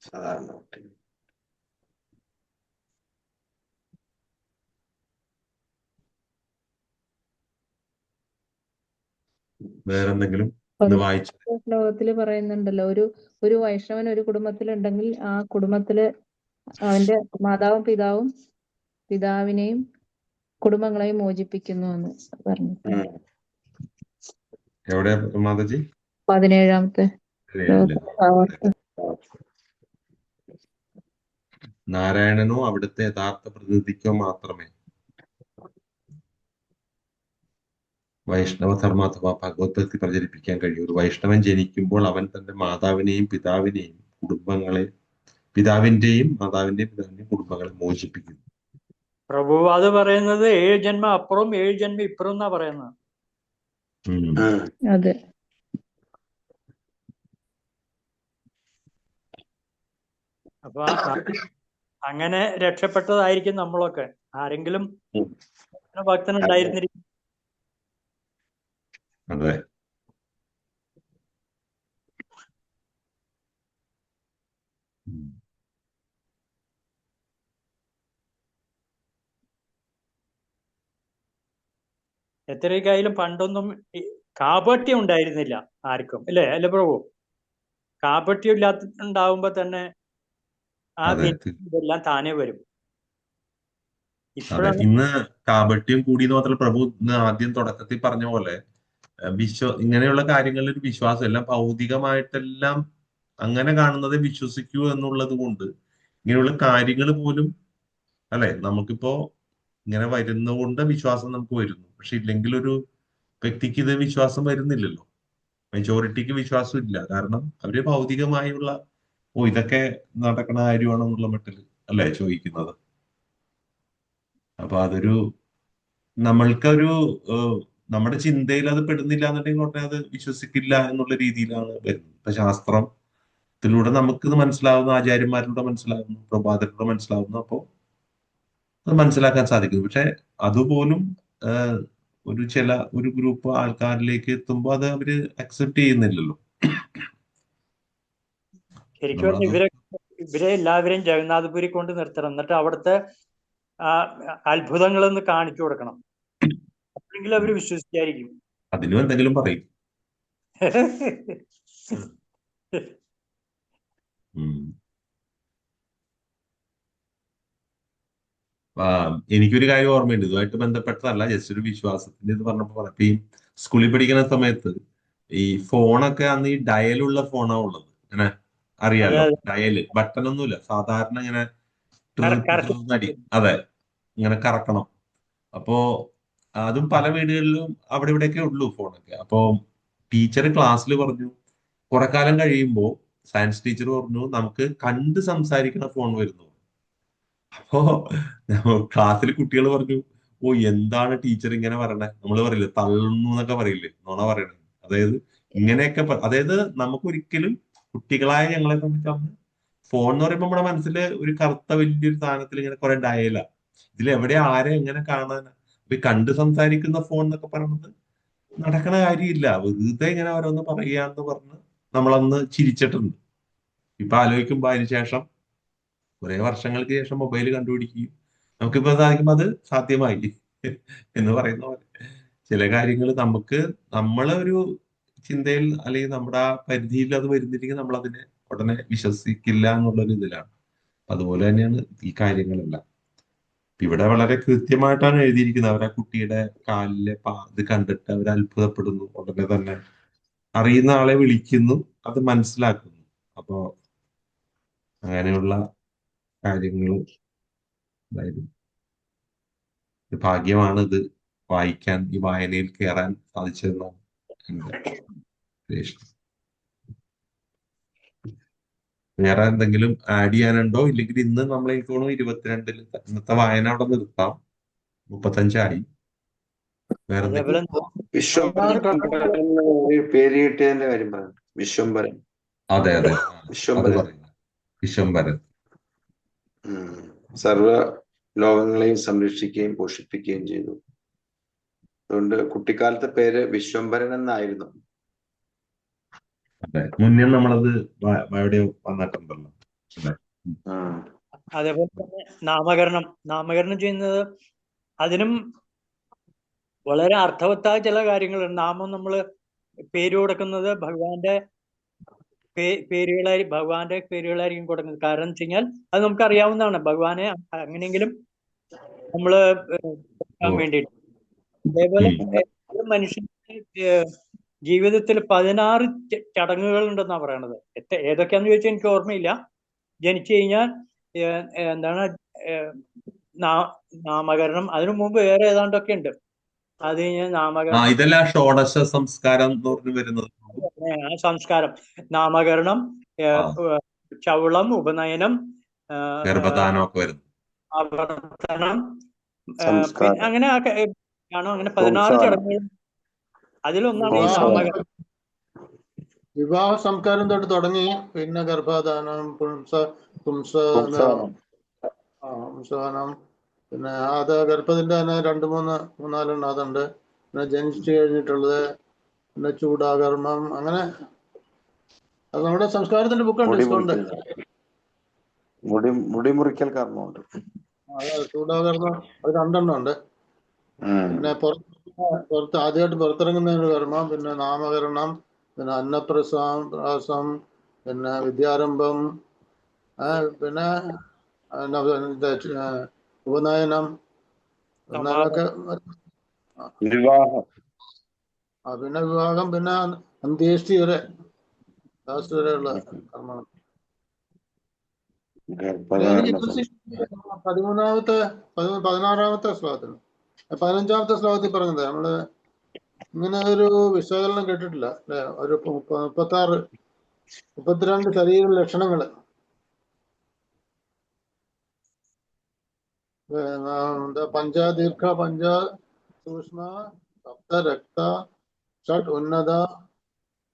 സാധാരണ വേറെന്തെങ്കിലും വായിച്ചു? ശ്ലോകത്തില് പറയുന്നുണ്ടല്ലോ, ഒരു വൈഷ്ണവൻ ഒരു കുടുംബത്തിലുണ്ടെങ്കിൽ ആ കുടുംബത്തില് അവന്റെ മാതാവും പിതാവിനെയും കുടുംബങ്ങളെയും മോചിപ്പിക്കുന്നു എന്ന് പറഞ്ഞിട്ടുണ്ട്. എവിടെ മാതാജി? 17-ാമത്തെ നാരായണനോ അവിടുത്തെ യഥാർത്ഥ പ്രതിനിധിക്കോ മാത്രമേ വൈഷ്ണവ ധർമ്മ അഥവാ ഭഗവത് ഭക്തി പ്രചരിപ്പിക്കാൻ കഴിയൂ. ഒരു വൈഷ്ണവൻ ജനിക്കുമ്പോൾ അവൻ തന്റെ മാതാവിന്റെയും പിതാവിന്റെയും കുടുംബങ്ങളെ മോചിപ്പിക്കുന്നു. പ്രഭു അത് പറയുന്നത് 7 ജന്മം അപ്പുറം 7 ജന്മം ഇപ്പുറം എന്നാ പറയുന്നത്. അതെ. അപ്പൊ അങ്ങനെ രക്ഷപ്പെട്ടതായിരിക്കും നമ്മളൊക്കെ. ആരെങ്കിലും ഭക്തനുണ്ടായിരുന്നിരിക്കും. അതെ. എത്രയൊക്കെയായാലും പണ്ടൊന്നും കാപട്യം ഉണ്ടായിരുന്നില്ല ആർക്കും, അല്ലേ അല്ലേ പ്രഭു? കാപട്യം ഇല്ലാത്ത ഉണ്ടാവുമ്പോ തന്നെ ആ അതെ ഇതെല്ലാം താനേ വരും. അതെ. ഇപ്പോഴാണ് ഇന്ന് കാപട്യം കൂടിയെന്ന് മാത്രമല്ല പ്രഭു, ഇന്ന് ആദ്യം തുടക്കത്തിൽ പറഞ്ഞ പോലെ ഇങ്ങനെയുള്ള കാര്യങ്ങളിൽ ഒരു വിശ്വാസം എല്ലാം ഭൗതികമായിട്ടെല്ലാം അങ്ങനെ കാണുന്നതേ വിശ്വസിക്കൂ എന്നുള്ളത് കൊണ്ട് ഇങ്ങനെയുള്ള കാര്യങ്ങൾ പോലും അല്ലെ നമുക്കിപ്പോ ഇങ്ങനെ വരുന്നതുകൊണ്ട് വിശ്വാസം നമുക്ക് വരുന്നു. പക്ഷെ ഇല്ലെങ്കിൽ ഒരു വ്യക്തിക്ക് ഇത് വിശ്വാസം വരുന്നില്ലല്ലോ. മെജോറിറ്റിക്ക് വിശ്വാസം ഇല്ല. കാരണം അവര് ഭൗതികമായുള്ള ഇതൊക്കെ നടക്കണ കാര്യമാണോ എന്നുള്ള മട്ടിൽ അല്ലേ ചോദിക്കുന്നത്. അപ്പൊ അതൊരു നമ്മൾക്കൊരു നമ്മുടെ ചിന്തയിൽ അത് പെടുന്നില്ല എന്നുണ്ടെങ്കിൽ ഉടനെ അത് വിശ്വസിക്കില്ല എന്നുള്ള രീതിയിലാണ് വരുന്നത്. ഇപ്പൊ ശാസ്ത്രത്തിലൂടെ നമുക്കിത് മനസ്സിലാവുന്നു, ആചാര്യന്മാരിലൂടെ മനസ്സിലാവുന്നു, പ്രഭാതത്തിലൂടെ മനസ്സിലാവുന്നു. അപ്പോൾ അത് മനസ്സിലാക്കാൻ സാധിക്കുന്നു. പക്ഷെ അതുപോലും ഒരു ഗ്രൂപ്പ് ആൾക്കാരിലേക്ക് എത്തുമ്പോൾ അത് അവര് അക്സെപ്റ്റ് ചെയ്യുന്നില്ലല്ലോ. ശരിക്കും പറഞ്ഞാൽ ഇവരെ എല്ലാവരെയും ജഗന്നാഥപുരി കൊണ്ട് നിർത്തണം, എന്നിട്ട് അവിടുത്തെ അത്ഭുതങ്ങളൊന്ന് കാണിച്ചു കൊടുക്കണം, അപ്പോഴെങ്കിലും അവര് വിശ്വസിക്കായിരിക്കും. അതിനും എന്തെങ്കിലും പറയും. എനിക്കൊരു കാര്യം ഓർമ്മയുണ്ട്, ഇതുമായിട്ട് ബന്ധപ്പെട്ടതല്ല, ജസ്റ്റ് ഒരു വിശ്വാസത്തിന്റെ ഇത് പറഞ്ഞപ്പോ പറയാം. ഈ സ്കൂളിൽ പഠിക്കുന്ന സമയത്ത് ഈ ഫോണൊക്കെ അന്ന് ഈ ഡയലുള്ള ഫോണാ ഉള്ളത്. ഇങ്ങനെ അറിയാലോ, ഡയല് ബട്ടൺ ഒന്നുമില്ല, സാധാരണ ഇങ്ങനെ അടി, അതെ, ഇങ്ങനെ കറക്കണം. അപ്പോ അതും പല വീടുകളിലും അവിടെ ഇവിടെയൊക്കെ ഉള്ളൂ ഫോണൊക്കെ. അപ്പോ ടീച്ചർ ക്ലാസ്സിൽ പറഞ്ഞു, കുറെ കാലം കഴിയുമ്പോൾ സയൻസ് ടീച്ചർ പറഞ്ഞു നമുക്ക് കണ്ട് സംസാരിക്കുന്ന ഫോൺ വരുന്നു. അപ്പോ ക്ലാസ്സിൽ കുട്ടികൾ പറഞ്ഞു, എന്താണ് ടീച്ചർ ഇങ്ങനെ പറയണേ, നമ്മൾ പറയില്ലേ തള്ളുന്നു എന്നൊക്കെ പറയില്ലേ, നുണ പറയണേ. അതായത് ഇങ്ങനെയൊക്കെ അതായത് നമുക്ക് ഒരിക്കലും കുട്ടികളായ ഞങ്ങളെ സംബന്ധിച്ചാണ് ഫോൺ എന്ന് പറയുമ്പോൾ നമ്മുടെ മനസ്സിൽ ഒരു കറുത്ത വലിയൊരു സാധനത്തിൽ ഇങ്ങനെ കുറെ ഡയല, ഇതിലെവിടെ ആരെ എങ്ങനെ കാണാൻ. ഇപ്പൊ കണ്ട് സംസാരിക്കുന്ന ഫോൺ എന്നൊക്കെ പറയുന്നത് നടക്കണ കാര്യമില്ല, വെറുതെ ഇങ്ങനെ ഓരോന്ന് പറയാന്ന് പറഞ്ഞ് നമ്മളന്ന് ചിരിച്ചിട്ടുണ്ട്. ഇപ്പൊ ആലോചിക്കുമ്പോ അതിനുശേഷം കുറെ വർഷങ്ങൾക്ക് ശേഷം മൊബൈൽ കണ്ടുപിടിക്കുകയും നമുക്കിപ്പോ സാധിക്കുമ്പോൾ അത് സാധ്യമായി എന്ന് പറയുന്ന പോലെ ചില കാര്യങ്ങൾ നമ്മളെ ഒരു ചിന്തയിൽ അല്ലെങ്കിൽ നമ്മുടെ ആ പരിധിയിൽ അത് വരുന്നില്ലെങ്കിൽ നമ്മൾ അതിനെ ഉടനെ വിശ്വസിക്കില്ല എന്നുള്ളൊരു ഇതിലാണ്. അതുപോലെ തന്നെയാണ് ഈ കാര്യങ്ങളെല്ലാം. ഇവിടെ വളരെ കൃത്യമായിട്ടാണ് എഴുതിയിരിക്കുന്നത്. അവർ ആ കുട്ടിയുടെ കാലിലെ ഇത് കണ്ടിട്ട് അവർ അത്ഭുതപ്പെടുന്നു, ഉടനെ തന്നെ അറിയുന്ന ആളെ വിളിക്കുന്നു, അത് മനസ്സിലാക്കുന്നു. അപ്പോ അങ്ങനെയുള്ള കാര്യങ്ങളും ഭാഗ്യമാണ് ഇത് വായിക്കാൻ, ഈ വായനയിൽ കയറാൻ സാധിച്ചതെന്നാണ് എന്റെ ഉദ്ദേശം. വേറെ എന്തെങ്കിലും ആഡ് ചെയ്യാനുണ്ടോ? ഇല്ലെങ്കിൽ ഇന്ന് നമ്മൾ എനിക്ക് തോന്നുന്നു 22 ഇന്നത്തെ വായന അവിടെ നിർത്താം. 35 വേറെ പേര് കിട്ടിയതിന്റെ കാര്യം പറഞ്ഞു. വിശ്വംഭരൻ. അതെ അതെ, വിശ്വംഭരൻ സർവ ലോകങ്ങളെയും സംരക്ഷിക്കുകയും പോഷിപ്പിക്കുകയും ചെയ്തു. അതുകൊണ്ട് കുട്ടിക്കാലത്തെ പേര് വിശ്വംഭരൻ എന്നായിരുന്നു. അതെ, മുന്നേ നമ്മളത് എവിടെയോ വന്നിട്ടുണ്ടല്ലോ. അതേപോലെ തന്നെ നാമകരണം ചെയ്യുന്നത് അതിനും വളരെ അർത്ഥവത്തായ ചില കാര്യങ്ങളുണ്ട്. നാമം നമ്മള് പേര് കൊടുക്കുന്നത് ഭഗവാന്റെ പേരുകളായിരിക്കും കൊടുക്കുന്നത്. കാരണം വെച്ച് കഴിഞ്ഞാൽ അത് നമുക്ക് അറിയാവുന്നതാണ്, ഭഗവാനെ അങ്ങനെയെങ്കിലും നമ്മള് വേണ്ടിയിട്ട്. അതേപോലെ മനുഷ്യന്റെ ജീവിതത്തിൽ 16 ചടങ്ങുകൾ ഉണ്ടെന്നാ പറയണത്. ഏതൊക്കെയാന്ന് ചോദിച്ചാൽ എനിക്ക് ഓർമ്മയില്ല. ജനിച്ചു കഴിഞ്ഞാൽ എന്താണ് നാമകരണം, അതിനു മുമ്പ് വേറെ ഏതാണ്ടൊക്കെ ഉണ്ട്. അത് കഴിഞ്ഞാൽ നാമകരണം, ഇതെല്ലാം ഷോഡശ സംസ്കാരം എന്ന് പറഞ്ഞു വരുന്നത്. സംസ്കാരം, നാമകരണം, ചൗളം, ഉപനയനം, ഗർഭധാനമൊക്കെ വരുന്നു, ആവർത്തനം, അങ്ങനെ ആണോ, അങ്ങനെ 16 ചടങ്ങുകൾ. അതിലൊന്നാണ് ഈ നാമകരണം. വിവാഹ സംസ്കാരം തൊട്ട് തുടങ്ങി, പിന്നെ ഗർഭധാനം, പുംസനം, പിന്നെ അത് ഗർഭത്തിന്റെ തന്നെ 2-3-4 അതുണ്ട്. പിന്നെ ജനിച്ചു കഴിഞ്ഞിട്ടുള്ളത്, പിന്നെ ചൂടാകർമ്മം, അങ്ങനെ അത് നമ്മുടെ സംസ്കാരത്തിന്റെ ബുക്കുണ്ട്, ഇഷ്ടമുണ്ട്. മുടിമുറിക്കൽ കർമ്മമുണ്ട്, ചൂടാകർമ്മം അത് 2 ഉണ്ട്. പിന്നെ ആദ്യമായിട്ട് പുറത്തിറങ്ങുന്നതിന് കർമ്മം, പിന്നെ നാമകരണം, പിന്നെ അന്നപ്രസാസം, പിന്നെ വിദ്യാരംഭം, പിന്നെ ഉപനയനം, എന്നൊക്കെ. വിവാഹം, പിന്നെ വിവാഹം, പിന്നെ അന്ത്യേഷ്ടി വരെ, ലാസ്റ്റ് വരെയുള്ള കർമ്മം. എനിക്ക് 16-ാമത്തെ ശ്ലോകത്തിൽ 15-ാമത്തെ ശ്ലോകത്തിൽ പറഞ്ഞത് നമ്മള് ഇങ്ങനെ ഒരു വിശകലനം കേട്ടിട്ടില്ല അല്ലെ? ഒരു 32 ശരീര ലക്ഷണങ്ങള്. പഞ്ചദീർഘ, പഞ്ച സൂക്ഷ്മ, സപ്ത രക്ത, ഷഡ് ഉന്നത,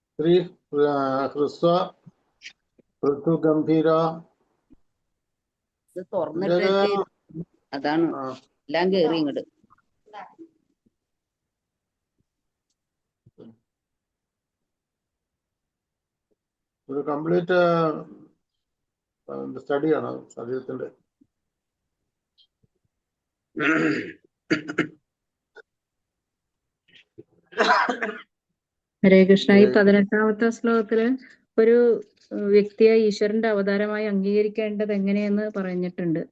സ്ത്രീ ഹ്രസ്വ, ഋതു ഗംഭീര. ഇത് തുറന്നിട്ടിട്ട് അതാണ് എല്ലാം കേറി ഇങ്ങോട്ട്. ഒരു കംപ്ലീറ്റ് സ്റ്റഡിയാണ് ശരീരത്തിന്റെ. ഹരേ കൃഷ്ണ. ഈ 18-ാമത്തെ ശ്ലോകത്തില് ഒരു വ്യക്തിയെ ഈശ്വരന്റെ അവതാരമായി അംഗീകരിക്കേണ്ടത് എങ്ങനെയെന്ന് പറഞ്ഞിട്ടുണ്ട്.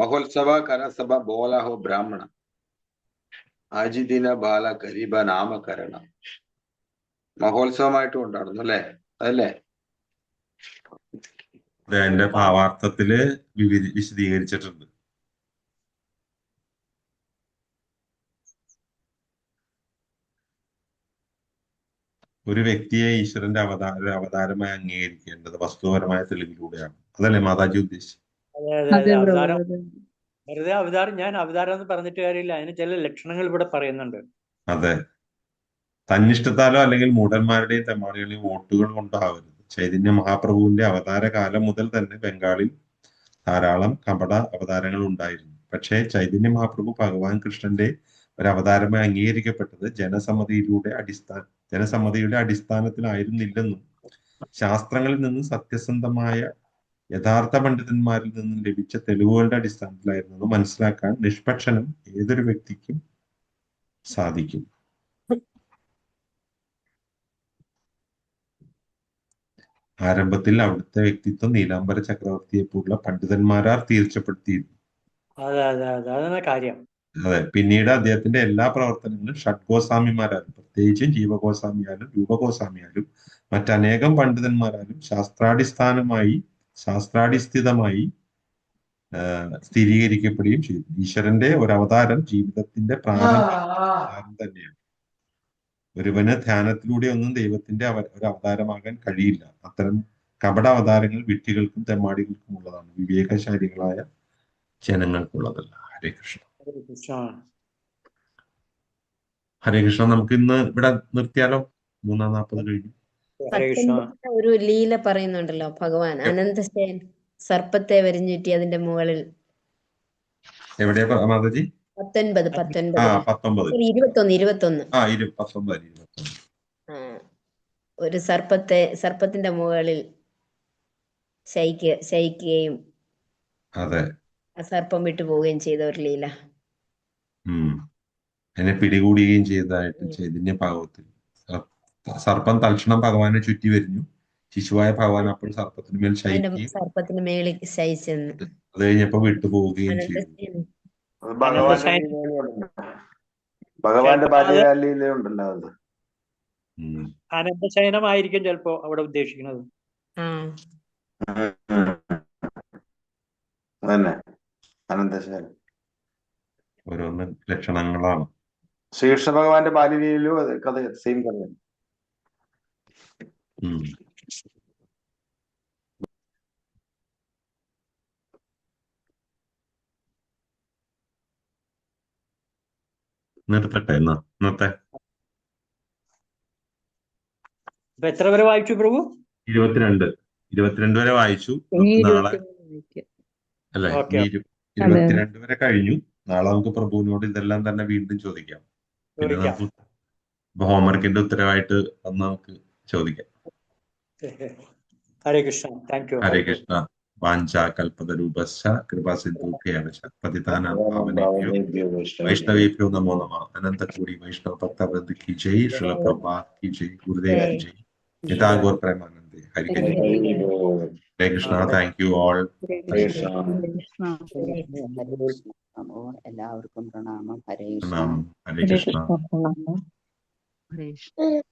മഹോത്സവ കരസഭ ബോലഹോ ബ്രാഹ്മണ ആജിദിന ബാല ഗരീബ നാമകരണം. മഹോത്സവമായിട്ട് കൊണ്ടാടുന്നു അല്ലേ? അതല്ലേ? അതിന്റെ ഭാവാർത്ഥത്തില് വിശദീകരിച്ചിട്ടുണ്ട്. ഒരു വ്യക്തിയെ ഈശ്വരന്റെ അവതാരമായി അംഗീകരിക്കേണ്ടത് വസ്തുപരമായ തെളിവിലൂടെയാണ്. അതല്ലേ മാതാജി ഉദ്ദേശിച്ചത്? അവതാരം വെറുതെ അവതാരം, ഞാൻ അവതാരം എന്ന് പറഞ്ഞിട്ട് കാര്യമില്ല. അതിന് ചില ലക്ഷണങ്ങൾ ഇവിടെ പറയുന്നുണ്ട്. അതെ, തന്നിഷ്ടത്താലോ അല്ലെങ്കിൽ മൂഢന്മാരുടെയും തെമ്മാടികളുടെയും വോട്ടുകൾ കൊണ്ടോ ആവരുത്. ചൈതന്യ മഹാപ്രഭുവിന്റെ അവതാര കാലം മുതൽ തന്നെ ബംഗാളിൽ ധാരാളം കപട അവതാരങ്ങൾ ഉണ്ടായിരുന്നു. പക്ഷേ ചൈതന്യ മഹാപ്രഭു ഭഗവാൻ കൃഷ്ണന്റെ ഒരു അവതാരമായി അംഗീകരിക്കപ്പെട്ടത് ജനസമ്മതിയുടെ അടിസ്ഥാനത്തിലായിരുന്നില്ലെന്നും ശാസ്ത്രങ്ങളിൽ നിന്ന് സത്യസന്ധമായ യഥാർത്ഥ പണ്ഡിതന്മാരിൽ നിന്നും ലഭിച്ച തെളിവുകളുടെ അടിസ്ഥാനത്തിലായിരുന്നു മനസ്സിലാക്കാൻ നിഷ്പക്ഷനും ഏതൊരു വ്യക്തിക്കും സാധിക്കും. ആരംഭത്തിൽ അവിടുത്തെ വ്യക്തിത്വം നീലാംബര ചക്രവർത്തിയെ പോലുള്ള പണ്ഡിതന്മാരാൽ തീർച്ചപ്പെടുത്തിയിരുന്നു. അതെ, പിന്നീട് അദ്ദേഹത്തിന്റെ എല്ലാ പ്രവർത്തനങ്ങളും ഷഡ്ഗോസ്വാമിമാരാലും, പ്രത്യേകിച്ചും ജീവഗോസ്വാമിയാലും രൂപഗോസ്വാമിയാലും മറ്റനേകം പണ്ഡിതന്മാരാലും ശാസ്ത്രാടിസ്ഥിതമായി സ്ഥിരീകരിക്കപ്പെടുകയും ചെയ്തു. ഈശ്വരന്റെ ഒരു അവതാരം ജീവിതത്തിന്റെ പ്രാരംഭം തന്നെയാണ്. ഒരുവന് ധ്യാനത്തിലൂടെ ഒന്നും ദൈവത്തിന്റെ ഒരു അവതാരമാകാൻ കഴിയില്ല. അത്തരം കപട അവതാരങ്ങൾ വിഡ്ഢികൾക്കും തെമ്മാടികൾക്കും ഉള്ളതാണ്, വിവേകശാലികളായ ജനങ്ങൾക്കുള്ളതല്ല. ഹരേ കൃഷ്ണ. ഹരേ കൃഷ്ണ. നമുക്ക് ഇന്ന് ഇവിടെ നിർത്തിയാലോ? 3:40 കഴിഞ്ഞു. ഒരു ലീല പറയുന്നുണ്ടല്ലോ ഭഗവാൻ അനന്തശയൻ സർപ്പത്തെ വരിഞ്ഞുറ്റി അതിന്റെ മുകളിൽ. എവിടെയാ മാതാജി? 19 ഒരു സർപ്പത്തിന്റെ മുകളിൽ ശയിക്കുകയും അതെ, ആ സർപ്പം വിട്ടു പോവുകയും ചെയ്ത ഒരു ലീല. എന്നെ പിടികൂടുകയും ചെയ്തതായിട്ട് ചൈതന്യ ഭാഗവത്തിൽ സർപ്പം തൽക്ഷണം ഭഗവാനെ ചുറ്റി വരിഞ്ഞു. ശിശുവായ ഭഗവാൻ അപ്പോൾ സർപ്പത്തിന് മേൽ ശയിക്കുകയും സർപ്പത്തിന് മേളിൽ ശയിച്ചെന്ന്. അത് കഴിഞ്ഞപ്പോ വിട്ടുപോവുകയും ചെയ്തു. ഭഗവാന്റെ ബാല്യലീലയുണ്ടല്ലോ അത്. അനന്തശയനമായിരിക്കും ചിലപ്പോ അവിടെ ഉദ്ദേശിക്കുന്നത്. അതന്നെ അനന്തശയനം. ഓരോന്ന് ലക്ഷണങ്ങളാണ്. ശ്രീകൃഷ്ണ ഭഗവാന്റെ ബാല്യലീലയിലും അത് കഥ സെയിം കഥയാണ്. നിർത്തട്ടെ ഇന്നത്തെ. എത്ര വരെ വായിച്ചു പ്രഭു? 22 വരെ വായിച്ചു. നാളെ അല്ലെ 22 വരെ കഴിഞ്ഞു. നാളെ നമുക്ക് പ്രഭുവിനോട് ഇതെല്ലാം തന്നെ വീണ്ടും ചോദിക്കാം. പിന്നെ നമുക്ക് ഹോംവർക്കിന്റെ ഉത്തരവായിട്ട് നമുക്ക് ചോദിക്കാം. ഹരേ കൃഷ്ണ. Thank you. ഹരേ കൃഷ്ണ. വാഞ്ചാ കൽപതരൂപശ്ച കൃപാ സിന്ധുഭ്യേവ ച പതിതാനാം പാവനേഭ്യോ वैष्णवेभ्यो नमो नमः। अनंत कोटि वैष्णव भक्तवृंद की जय। श्रील प्रभुपाद की जय। गुरुदेव की जय। निताय गौर प्रेमानंदे। हरि हरि बोल। Hare Krishna. Thank you all. എല്ലാവർക്കും പ്രണാമം. ഹരേ प्रणाम। हरे कृष्णा। ഹരേ കൃഷ്ണ.